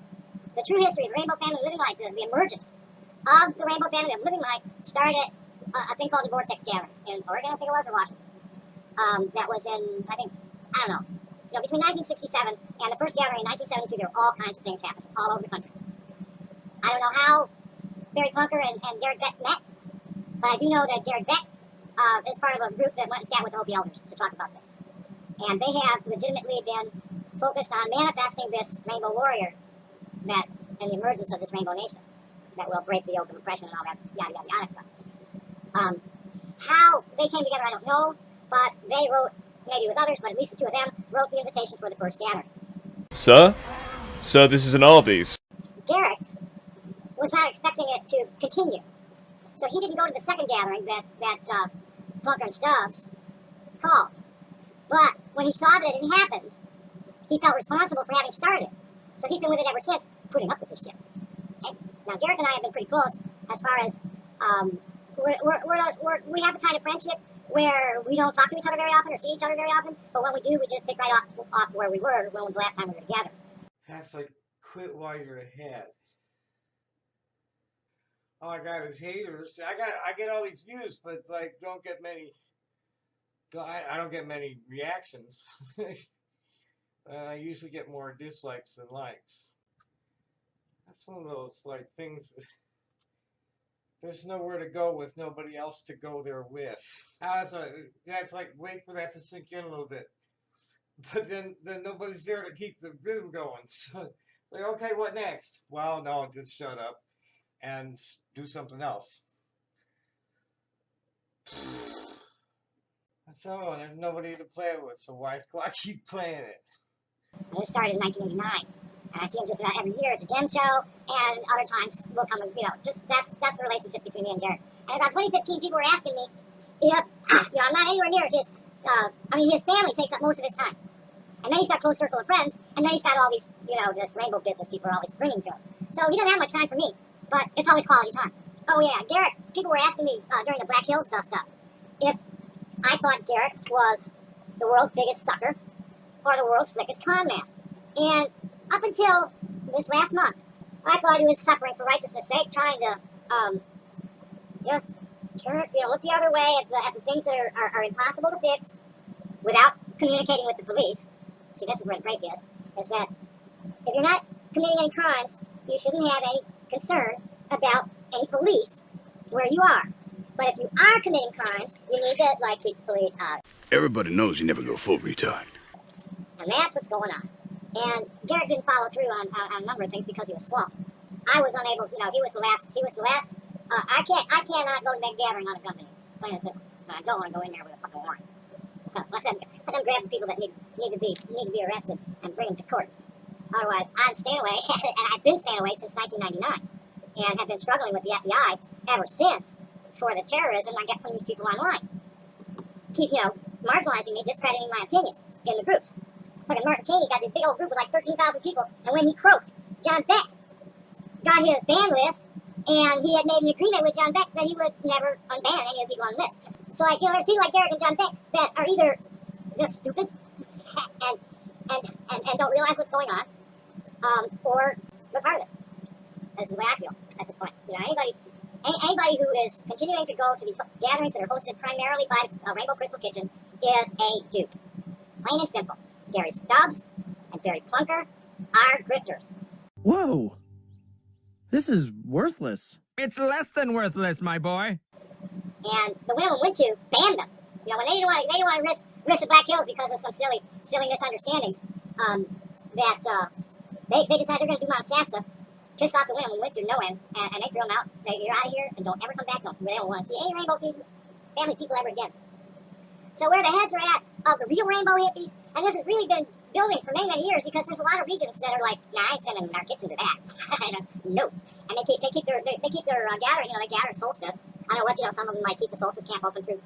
the true history of the Rainbow Family of Living Light, the emergence of the Rainbow Family of Living Light, started at a thing called the Vortex Gathering in Oregon, I think it was, or Washington. That was in, I don't know. You know, between 1967 and the first gathering in 1972, there were all kinds of things happening all over the country. I don't know how Barry Clunker and Derek Beck met, but I do know that Derek Beck is part of a group that went and sat with the Hopi elders to talk about this. And they have legitimately been focused on manifesting this Rainbow Warrior and the emergence of this Rainbow Nation that will break the yoke of oppression and all that yada yada yada stuff. How they came together, I don't know, but they wrote, maybe with others, but at least the two of them wrote the invitation for the first gathering. Sir? Sir, this is an Arby's. Garrick was not expecting it to continue, so he didn't go to the second gathering that Clunker and Stubbs called. But when he saw that it had happened, he felt responsible for having started it. So he's been with it ever since, putting up with this shit. Okay? Now, Garrick and I have been pretty close as far as we have the kind of friendship where we don't talk to each other very often or see each other very often, but when we do, we just pick right off where we were when was the last time we were together. That's like, quit while you're ahead. All I got is haters. I get all these views, but like don't get many. I don't get many reactions. I usually get more dislikes than likes. That's one of those like things. There's nowhere to go with nobody else to go there with. That's like wait for that to sink in a little bit. But then nobody's there to keep the rhythm going. So like, okay, what next? Well, no, just shut up and do something else. That's all. There's nobody to play with, so why keep playing it? And this started in 1989. And I see him just about every year at the Gem Show, and other times we'll come and, just that's the relationship between me and Garrett. And about 2015, people were asking me if, I'm not anywhere near his, his family takes up most of his time. And then he's got a close circle of friends, and then he's got all these, this rainbow business people are always bringing to him. So he doesn't have much time for me, but it's always quality time. Oh yeah, Garrett, people were asking me during the Black Hills dust up if I thought Garrett was the world's biggest sucker or the world's slickest con man. And up until this last month, I thought he was suffering for righteousness' sake, trying to just look the other way at the things that are impossible to fix without communicating with the police. See, this is where the break is that if you're not committing any crimes, you shouldn't have any concern about any police where you are. But if you are committing crimes, you need to, keep the police out. Everybody knows you never go full retard. And that's what's going on. And Garrett didn't follow through on a number of things because he was swamped. I was unable, he was the last. I cannot go to that gathering on a company. Plain and simple. I don't want to go in there with a fucking warrant. Let them grab the people that need to be arrested and bring them to court. Otherwise, I'm staying away, and I've been staying away since 1999, and have been struggling with the FBI ever since for the terrorism I get from these people online. Keep, marginalizing me, discrediting my opinion in the groups. Fucking Martin Cheney got this big old group with 13,000 people, and when he croaked, John Beck got his ban list, and he had made an agreement with John Beck that he would never unban any of the people on the list. So, there's people like Garrett and John Beck that are either just stupid and don't realize what's going on, or they're part of it. This is the way I feel at this point. Anybody Anybody who is continuing to go to these gatherings that are hosted primarily by Rainbow Crystal Kitchen is a dupe. Plain and simple. Gary Stubbs and Barry Plunker are grifters. Whoa. This is worthless. It's less than worthless, my boy. And the women went to ban them. You know, when they didn't want to risk the Black Hills because of some silly misunderstandings, that they decided they're going to do Mount Shasta, pissed off the women we went to no end, and they threw them out. Say, you're out of here and don't ever come back. They don't want to see any rainbow family people ever again. So where the heads are at of the real rainbow hippies, and this has really been building for many years because there's a lot of regions that are like, nah, I ain't sending our kids into that. No. And they keep their gathering. You know, they gather at solstice. I don't know what, you know, some of them might keep the solstice camp open through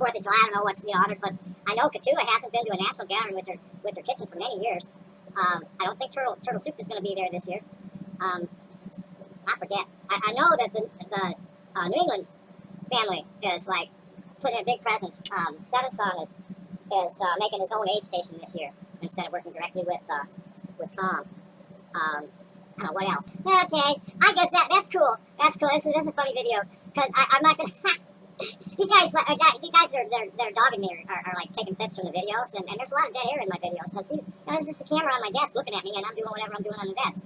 4th of July. I don't know what's, you know, honored, but I know Katua hasn't been to a national gathering with their kitchen for many years. I don't think Turtle Soup is going to be there this year. I forget. I know that the New England family is like putting a big presence. Seventh Son is making his own aid station this year instead of working directly with Com. What else? Okay, I guess that's cool. That's cool. This is a funny video because I'm not gonna. These guys they're dogging me or like taking clips from the videos, and there's a lot of dead air in my videos. Because there's just a camera on my desk looking at me, and I'm doing whatever I'm doing on the desk.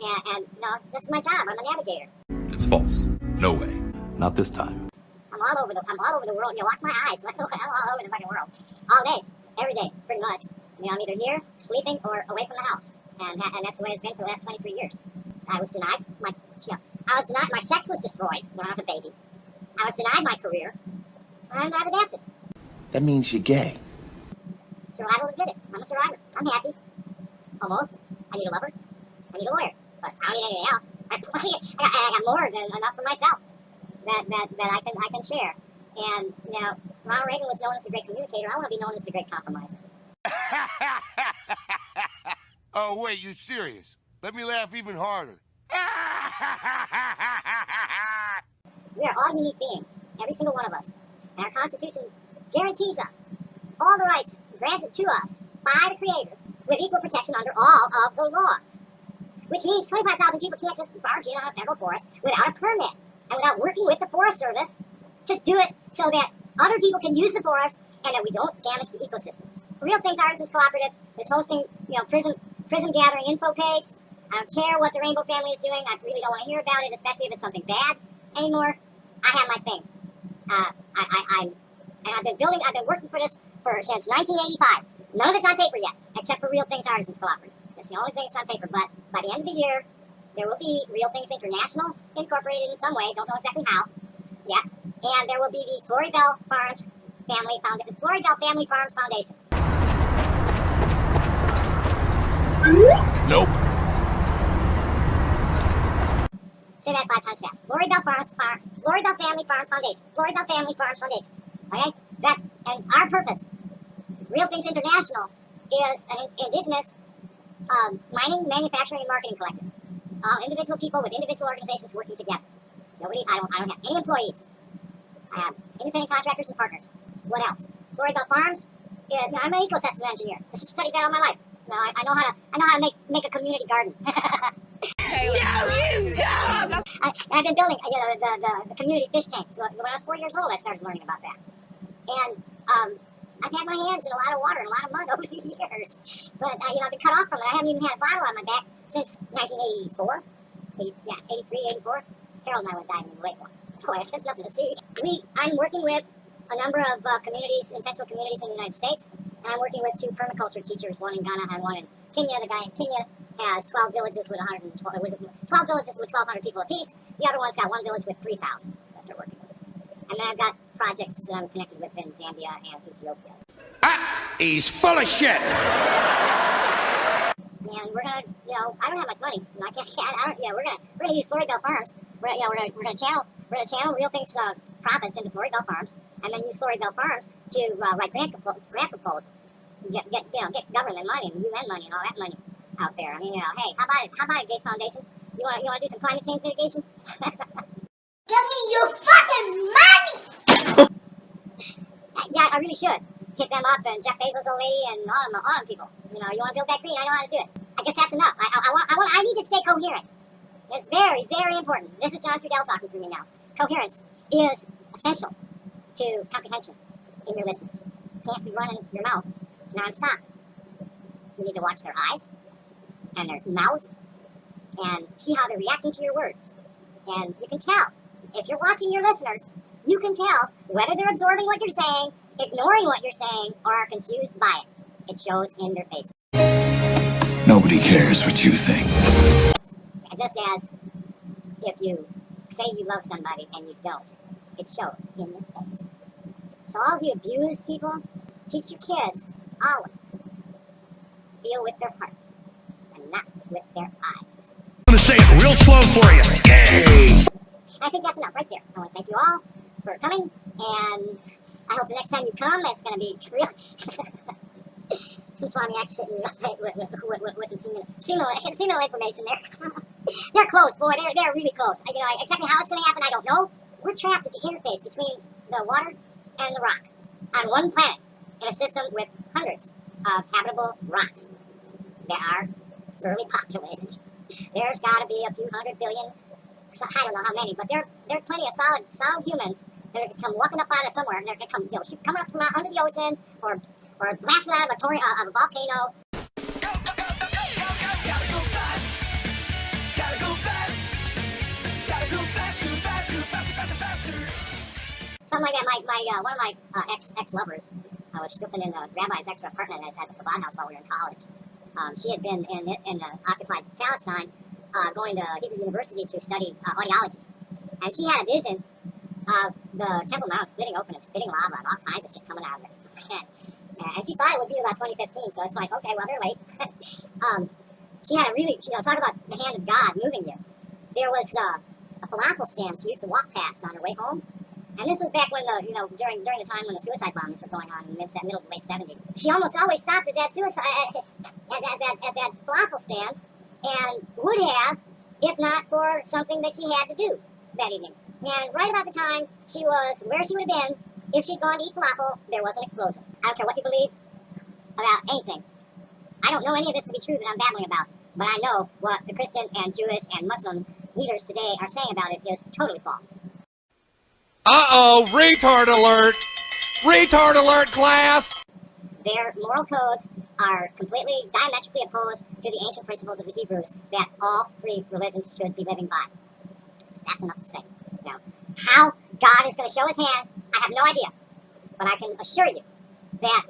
And no, this is my job. I'm a navigator. It's false. No way. Not this time. I'm all over the world. You know, watch my eyes. I'm all over the fucking world, all day, every day, pretty much. You know, I'm either here, sleeping, or away from the house, and that's the way it's been for the last 23 years. I was denied my sex was destroyed when I was a baby. I was denied my career, and I've adapted. That means you're gay. Survival of the fittest. I'm a survivor. I'm happy. Almost. I need a lover. I need a lawyer. But I don't need anything else. I got more than enough for myself that I can share. And you know, Ronald Reagan was known as the great communicator. I want to be known as the great compromiser. Oh wait, you serious? Let me laugh even harder. We are all unique beings, every single one of us. And our Constitution guarantees us all the rights granted to us by the Creator with equal protection under all of the laws. Which means 25,000 people can't just barge in on a federal forest without a permit and without working with the Forest Service to do it so that other people can use the forest and that we don't damage the ecosystems. Real Things Artisans Cooperative is hosting, you know, prison gathering info page. I don't care what the Rainbow family is doing. I really don't want to hear about it, especially if it's something bad anymore. I have my thing. I've been working for this since 1985. None of it's on paper yet, except for Real Things Artisans Cooperative. It's the only thing that's on paper, but by the end of the year, there will be Real Things International incorporated in some way, don't know exactly how yet, and there will be the Floribel Family Farms Foundation. Nope. Say that 5 times fast. Floribel Family Farms Foundation. Floribel Family Farms Foundation. Okay? And our purpose, Real Things International, is an indigenous mining, manufacturing, and marketing collective. It's all individual people with individual organizations working together. I don't have any employees. I have independent contractors and partners. What else? Floribel Farms. Yeah, you know, I'm an ecosystem engineer. I've studied that all my life. You know, I know how to make a community garden. I've been building, you know, the community fish tank. When I was 4 years old, I started learning about that. And I've had my hands in a lot of water and a lot of mud over the years. But, you know, I've been cut off from it. I haven't even had a bottle on my back since 1984. 83, 84. Harold and I went diving in the lake one. Boy, there's nothing to see. I'm working with a number of communities, intentional communities in the United States. And I'm working with 2 permaculture teachers, one in Ghana and one in Kenya. The guy in Kenya has 12 villages with 1,200 people apiece. The other one's got 1 village with 3,000 that they're working with. And then I've got projects that I'm connected with in Zambia and Ethiopia. He's full of shit. And we're gonna, you know, I don't have much money. We're gonna use Floribel Farms. We're gonna channel Real Things profits into Floribel Farms, and then use Floribel Farms to write grant proposals. Get government money and UN money and all that money out there. I mean, you know, hey, how about it, Gates Foundation? You want to do some climate change mitigation? Give me your fucking money! Yeah, I really should. Hit them up and Jeff Bezos, and all them people. You know, you want to build that green? I know how to do it. I guess that's enough. I need to stay coherent. It's very, very important. This is John Trudell talking to me now. coherence is essential to comprehension in your listeners. You can't be running your mouth nonstop. You need to watch their eyes and their mouths and see how they're reacting to your words. And you can tell, if you're watching your listeners, you can tell whether they're absorbing what you're saying, ignoring what you're saying, or are confused by it. It shows in their faces. Nobody cares what you think. Just as if you say you love somebody and you don't, it shows in your face. So all of you abused people, teach your kids always feel with their hearts and not with their eyes. I'm gonna say it real slow for you. Yay! I think that's enough right there. I want to thank you all for coming, and I hope the next time you come, it's going to be real. Some Swami sitting with some seminal information there. They're close, boy. They're really close. You know, exactly how it's going to happen, I don't know. We're trapped at the interface between the water and the rock on one planet in a system with hundreds of habitable rocks that are fairly populated. There's got to be a few 100 billion. So I don't know how many, but there are plenty of solid humans that are going to come walking up out of somewhere, and they're going to come, coming up from under the ocean, or blasting out of a volcano. Something like that. One of my ex-lovers, I was scooping in the rabbi's extra apartment at the Chabad house while we were in college. She had been in occupied Palestine, going to Hebrew University to study audiology. And she had a vision of the Temple Mount splitting open and spitting lava and all kinds of shit coming out of it. And she thought it would be about 2015, so it's like, okay, well, they're late. She had a really, talk about the hand of God moving you. There was a falafel stand she used to walk past on her way home. And this was back when during the time when the suicide bombings were going on in the middle to late 70s. She almost always stopped at that at that falafel stand, and would have, if not for something that she had to do that evening. And right about the time she was where she would have been if she'd gone to eat falafel, there was an explosion. I don't care what you believe about anything. I don't know any of this to be true that I'm babbling about, but I know what the Christian and Jewish and Muslim leaders today are saying about it is totally false. Uh-oh, retard alert! Retard alert, class! Their moral codes are completely diametrically opposed to the ancient principles of the Hebrews that all three religions should be living by. That's enough to say. Now, how God is going to show his hand, I have no idea. But I can assure you that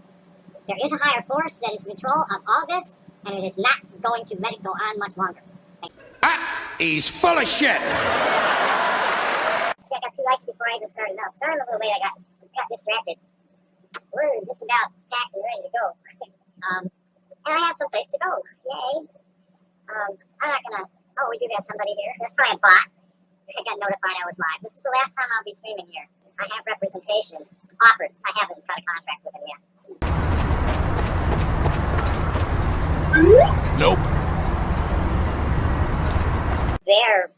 there is a higher force that is in control of all this, and it is not going to let it go on much longer. He's full of shit! See, I got 2 likes before I even started up. Sorry I'm a little late, I got distracted. We're just about packed and ready to go. And I have some place to go. Yay. I'm not gonna, we do have somebody here. That's probably a bot. I got notified I was live. This is the last time I'll be streaming here. I have representation offered. I haven't cut a contract with him yet. Nope. They're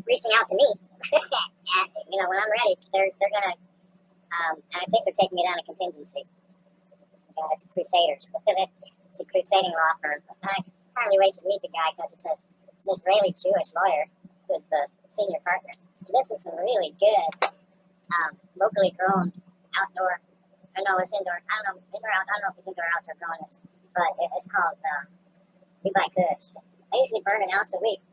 reaching out to me. And, when I'm ready, they're gonna, I think they're taking me down a contingency. It's Crusaders. It's a crusading law firm. I hardly wait to meet the guy because it's an Israeli Jewish lawyer who's the senior partner. This is some really good, locally grown outdoor. It's indoor. I don't know, indoor out. I don't know if it's indoor or outdoor growing this, but it's called Dubai Kush. I usually burn an ounce a week.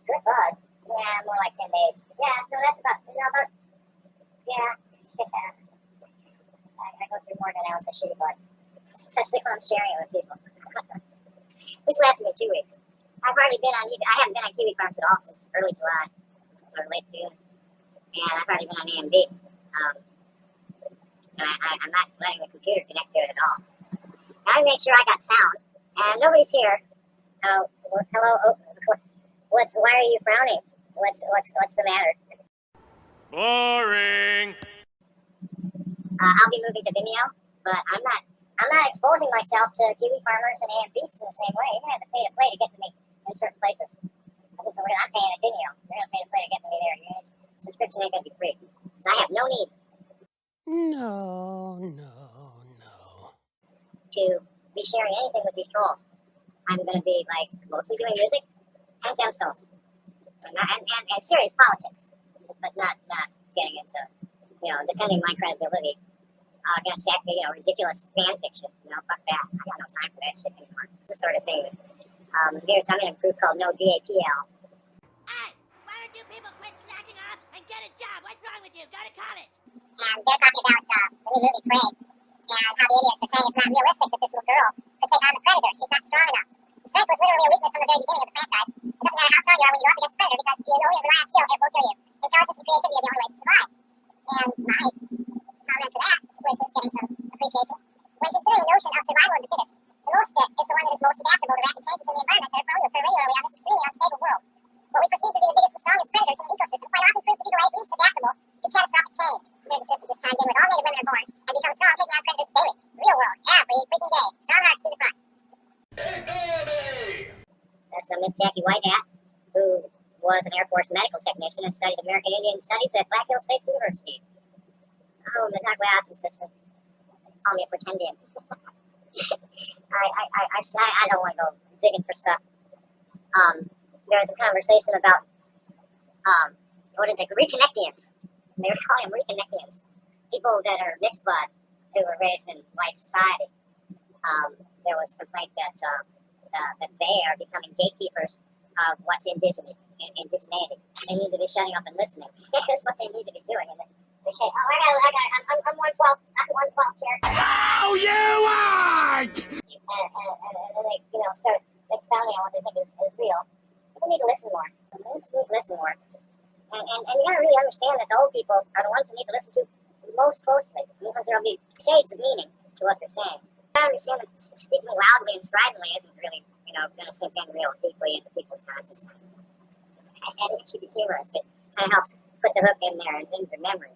Good bud. Yeah, more like 10 days. Yeah, no, that's about. Yeah. I go through more than an ounce of shitty bud. Especially when I'm sharing it with people. This lasted me 2 weeks. I haven't been on Kiwi Farms at all since early July or late June, and I've hardly been on AMB. And I'm not letting the computer connect to it at all. I made sure I got sound, and nobody's here. Hello. Why are you frowning? What's the matter? Boring. I'll be moving to Vimeo, but I'm not exposing myself to Kiwi farmers and AMBs in the same way. You're gonna have to pay to play to get to me in certain places. I'm paying at Vimeo. You're gonna pay to play to get to me there. Your subscription ain't gonna be free. I have no need. No. To be sharing anything with these trolls. I'm gonna be mostly doing music and gemstones. And serious politics. but not getting into, defending my credibility against that, ridiculous fan fiction. Fuck that. I got no time for that shit anymore. It's the sort of thing that, I'm in a group called No DAPL. Hey, why don't you people quit slacking off and get a job? What's wrong with you? Go to college. And they're talking about the new movie Prey, and how the idiots are saying it's not realistic that this little girl could take on the Predator. She's not strong enough. Strength was literally a weakness from the very beginning of the franchise. It doesn't matter how strong you are when you go up against the Predator, because you only rely on skill, it will kill you. Intelligence and creativity are the only ways to survive. And my comment to that, which is getting some appreciation, when considering the notion of survival of the fittest, the most fit is the one that is most adaptable to rapid changes in the environment that are prone to occur regularly on this extremely unstable world. What we perceive to be the biggest and strongest predators in the ecosystem quite often prove to be the least adaptable to catastrophic change. There's a system just chimed in with all native women are born and become strong, taking on predators daily. Real world, every freaking day. Strong hearts to the front. That's Miss Jackie Whitehat, who was an Air Force medical technician and studied American Indian Studies at Black Hills State University. Oh, Ms. Acquiescent sister. Call me a pretendian. I don't want to go digging for stuff. There was a conversation about, what are they, reconnectians. They were calling them reconnectians. People that are mixed blood who were raised in white society. There was a complaint that they are becoming gatekeepers of what's indigeneity. They need to be shutting up and listening. That's what they need to be doing. And they say, I'm 112. I'm 112 chair. Oh, you are! And they, start expounding on what they think is real. People need to listen more. They just need to listen more. And you gotta really understand that the old people are the ones who need to listen to most closely, because there'll be shades of meaning to what they're saying. I understand that speaking loudly and stridently isn't really, gonna sink in real deeply into people's consciousness. And you keep it humorous, because it kind of helps put the hook in there and in their memory.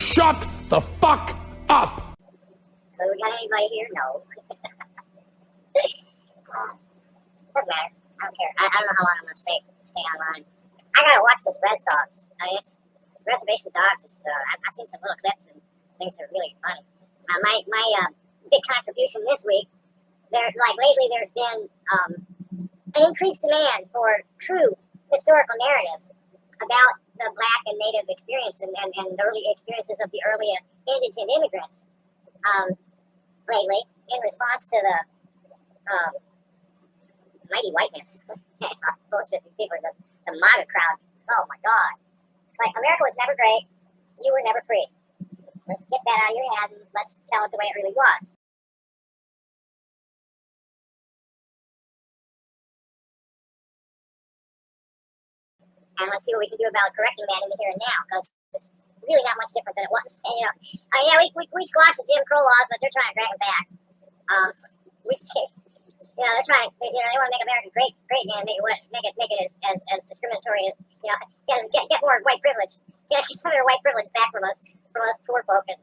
Shut the fuck up! So we got anybody here? No. Doesn't matter. I don't care. I don't know how long I'm gonna stay online. I gotta watch this Res Dogs. I mean, Reservation Dogs is. I've seen some little clips and things are really funny. My big contribution this week. Lately, there's been an increased demand for true historical narratives about the Black and Native experience and the early experiences of the early indigent immigrants. Lately, in response to the mighty whiteness, bullshit, these people, the MAGA crowd. Oh my God! America was never great. You were never free. Let's get that out of your head and let's tell it the way it really was. And let's see what we can do about correcting that in the here and now, because it's really not much different than it was. We squashed the Jim Crow laws, but they're trying to drag them back. They're trying. They want to make America great again, make it as discriminatory. Get more white privilege. Get some of your white privilege back from us poor folk and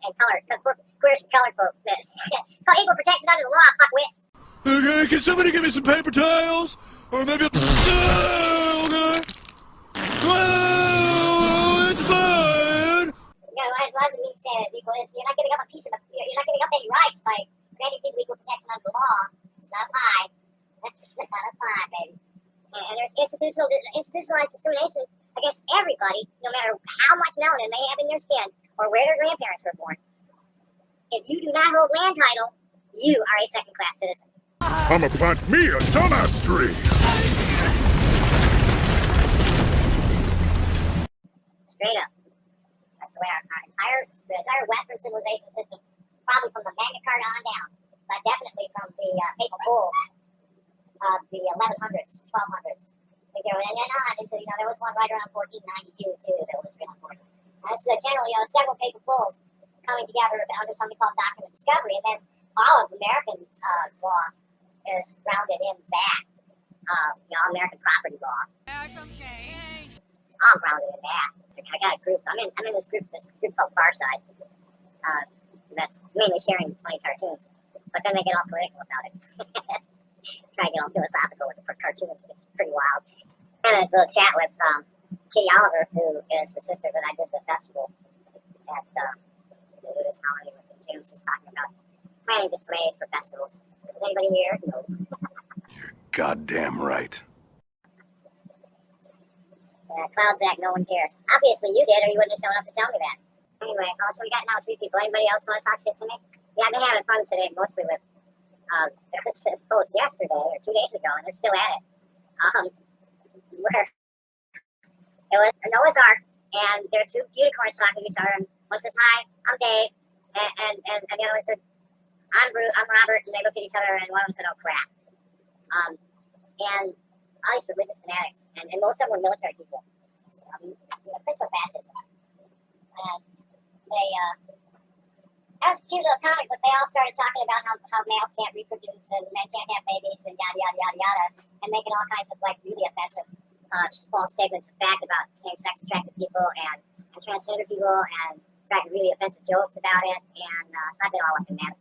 queers and colored folk. It's called equal protection under the law, fuckwits. Okay, can somebody give me some paper towels? Or maybe a... Okay. Well, it's fine. What does it mean to say that equal is? You're not giving up a piece of you're not giving up any rights by granting people equal protection under the law. It's not a pie. That's not a pie, baby. And there's institutionalized discrimination against everybody, no matter how much melanin they have in their skin or where their grandparents were born. If you do not hold land title, you are a second-class citizen. I'ma plant me a dumbass tree. Straight up. That's the way the entire Western civilization system, probably from the Magna Carta on down, but definitely from the Papal Bulls of the 1100s, 1200s. And then on into, there was one right around 1492 too that was real important. That's generally, several Papal Bulls coming together under something called Doctrine of Discovery, and then all of American law is grounded in that. American property law. It's all grounded in that. I got a group. I'm in this group called Farside. That's mainly sharing 20 cartoons, but then they get all political about it. Try to get all philosophical with the cartoons. It's pretty wild. I had a little chat with Kitty Oliver, who is the sister that I did the festival at the Buddhist colony with the James is talking about planning displays for festivals. Is anybody here? No. You're goddamn right. Yeah, Clouds act, no one cares. Obviously you did, or you wouldn't have shown up to tell me that. Anyway, so we got now 3 people. Anybody else want to talk shit to me? Yeah, I've been having fun today, mostly with this post yesterday or 2 days ago, and they're still at it. Where it was a Noah's Ark, and there are 2 unicorns talking to each other, and one says, "Hi, I'm Dave," and the other one said, I'm Robert," and they look at each other, and one of them said, "Oh, crap." And all these religious fanatics, and most of them were military people, Christopher fascism. And that was a cute little comic, but they all started talking about how males can't reproduce and men can't have babies and yada, yada, yada, yada, and making all kinds of, like, really offensive false statements of fact about same-sex attracted people and transgender people, and cracking really offensive jokes about it, and so I've been all up in that.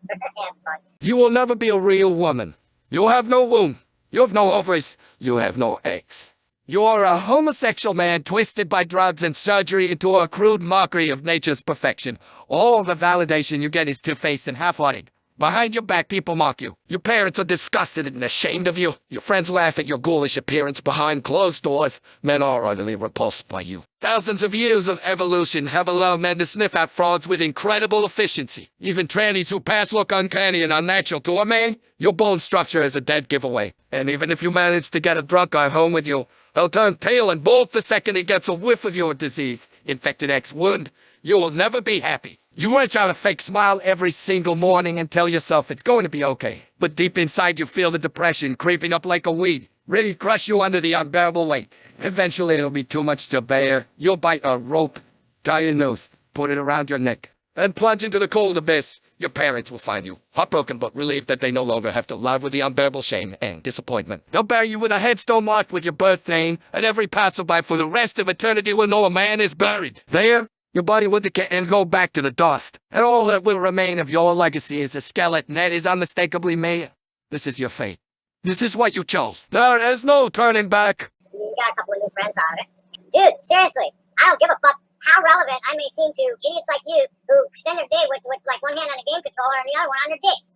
But You will never be a real woman. You have no womb. You have no ovaries. You have no eggs. You are a homosexual man twisted by drugs and surgery into a crude mockery of nature's perfection. All the validation you get is two-faced and half-hearted. Behind your back, people mock you. Your parents are disgusted and ashamed of you. Your friends laugh at your ghoulish appearance behind closed doors. Men are utterly repulsed by you. Thousands of years of evolution have allowed men to sniff out frauds with incredible efficiency. Even trannies who pass look uncanny and unnatural to a man. Your bone structure is a dead giveaway. And even if you manage to get a drunk guy home with you, he'll turn pale and bolt the second he gets a whiff of your disease, infected X wound. You will never be happy. You wrench out a fake smile every single morning and tell yourself it's going to be okay. But deep inside you feel the depression creeping up like a weed, ready to crush you under the unbearable weight. Eventually it'll be too much to bear. You'll bite a rope, tie your nose, put it around your neck, and plunge into the cold abyss. Your parents will find you, heartbroken but relieved that they no longer have to live with the unbearable shame and disappointment. They'll bury you with a headstone marked with your birth name, and every passerby for the rest of eternity will know a man is buried. There, your body will decay and go back to the dust, and all that will remain of your legacy is a skeleton that is unmistakably made. This is your fate. This is what you chose. There is no turning back. You got a couple of new friends out of it. Dude, seriously, I don't give a fuck how relevant I may seem to idiots like you who spend their day with like one hand on a game controller and the other one on their dicks.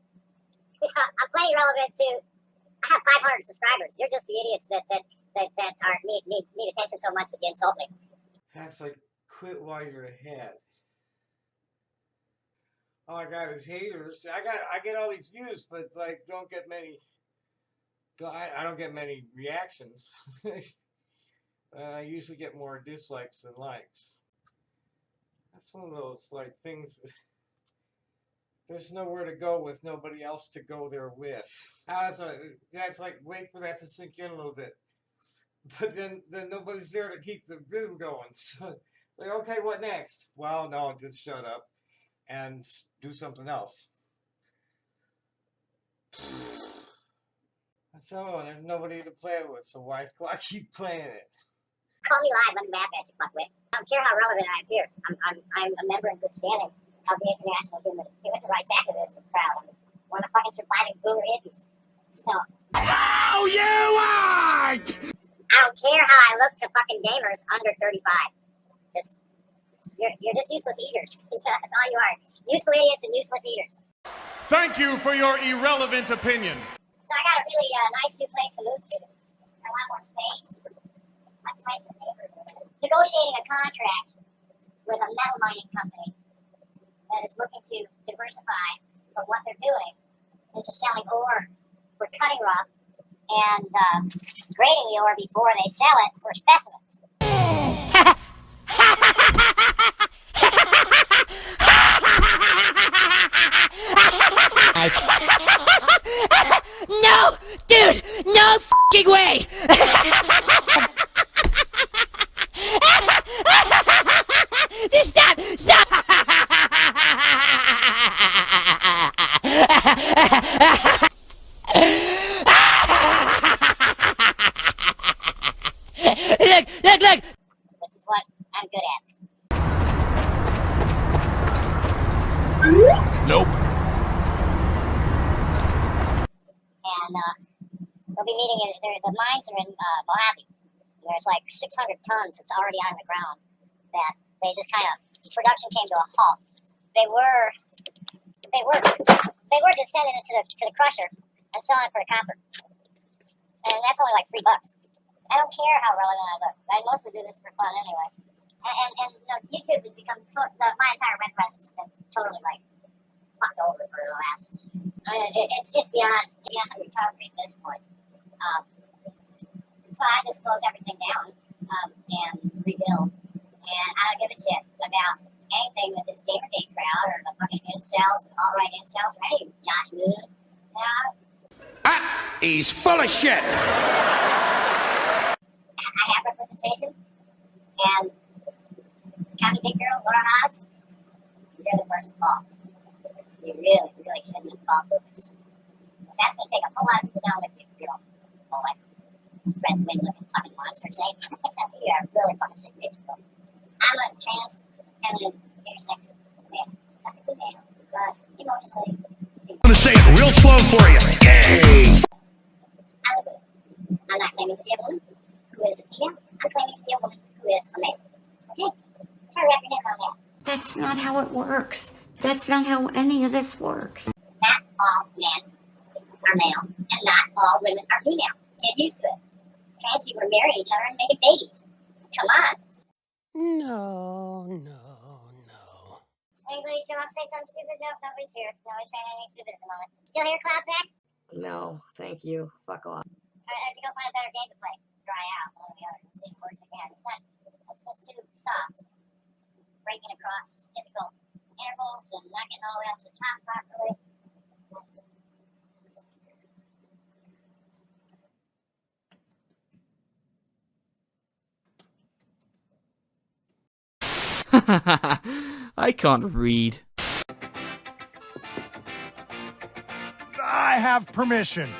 I'm plenty relevant to. I have 500 subscribers. You're just the idiots that are need attention so much that you insult me. That's like, quit while you're ahead. All I got is haters. I get all these views, but like don't get many. I don't get many reactions. I usually get more dislikes than likes. That's one of those like things. There's nowhere to go with nobody else to go there with. That's like wait for that to sink in a little bit. But then nobody's there to keep the rhythm going. So like, okay, what next? Well, no, just shut up and do something else. That's all. There's nobody to play with, so why keep playing it? Call me live, I'm bad to fuck with. I don't care how relevant I appear. I'm a member in good standing of the International Human Rights Activism crowd. I'm one of the fucking surviving boomer hippies. So. No, you aren't! I don't care how I look to fucking gamers under 35. You're just useless eaters. That's all you are. Useful idiots and useless eaters. Thank you for your irrelevant opinion. So I got a really nice new place to move to. A lot more space. Much nicer neighborhood. Negotiating a contract with a metal mining company that is looking to diversify from what they're doing into selling ore for cutting rock and grading the ore before they sell it for specimens. No! Dude! No f***ing way! Stop! Stop! Look! This is what I'm good at. Nope. And we'll be meeting the mines are in Mojave. There's like 600 tons that's already on the ground that they just kind of production came to a halt. They were just sending it to the crusher and selling it for a copper, and that's only like $3. I don't care how relevant I look. I mostly do this for fun anyway. And you know, YouTube has become my entire web presence has been totally like fucked over for the last. It's just beyond recovery at this point. So I just close everything down and rebuild. And I don't give a shit about anything that this Gamergate crowd or the fucking incels, alt-right incels, or any Josh Moon. He's full of shit. I have representation, and County Big Girl, Laura Hodge, you're the first to fall. You really shouldn't have fought for this. Because that's going to take a whole lot of people down with you, girl. Oh, like Fred Wynn looking fucking monsters, eh? You are really fucking sick, basically. I'm a trans, feminine, intersex man. Technically male, but emotionally. I'm gonna say it real slow for you. Gay. I'm not claiming to be a woman who is a female. I'm claiming to be a woman who is a male. Okay? Hurry up your hand on that. That's not how it works. That's not how any of this works. Not all men are male, and not all women are female. Get used to it. Trans people marry each other and make babies. Come on. No. Anybody still want to say something stupid? No, nobody's here. Nobody's saying anything stupid at the moment. Still here, Cloud Zach? No, thank you. Fuck off. I have to go find a better game to play. Dry out, one or the other, and see if it works again. It's just too soft. Breaking across difficult intervals and not getting all the way up to the top properly. I can't read. I have permission.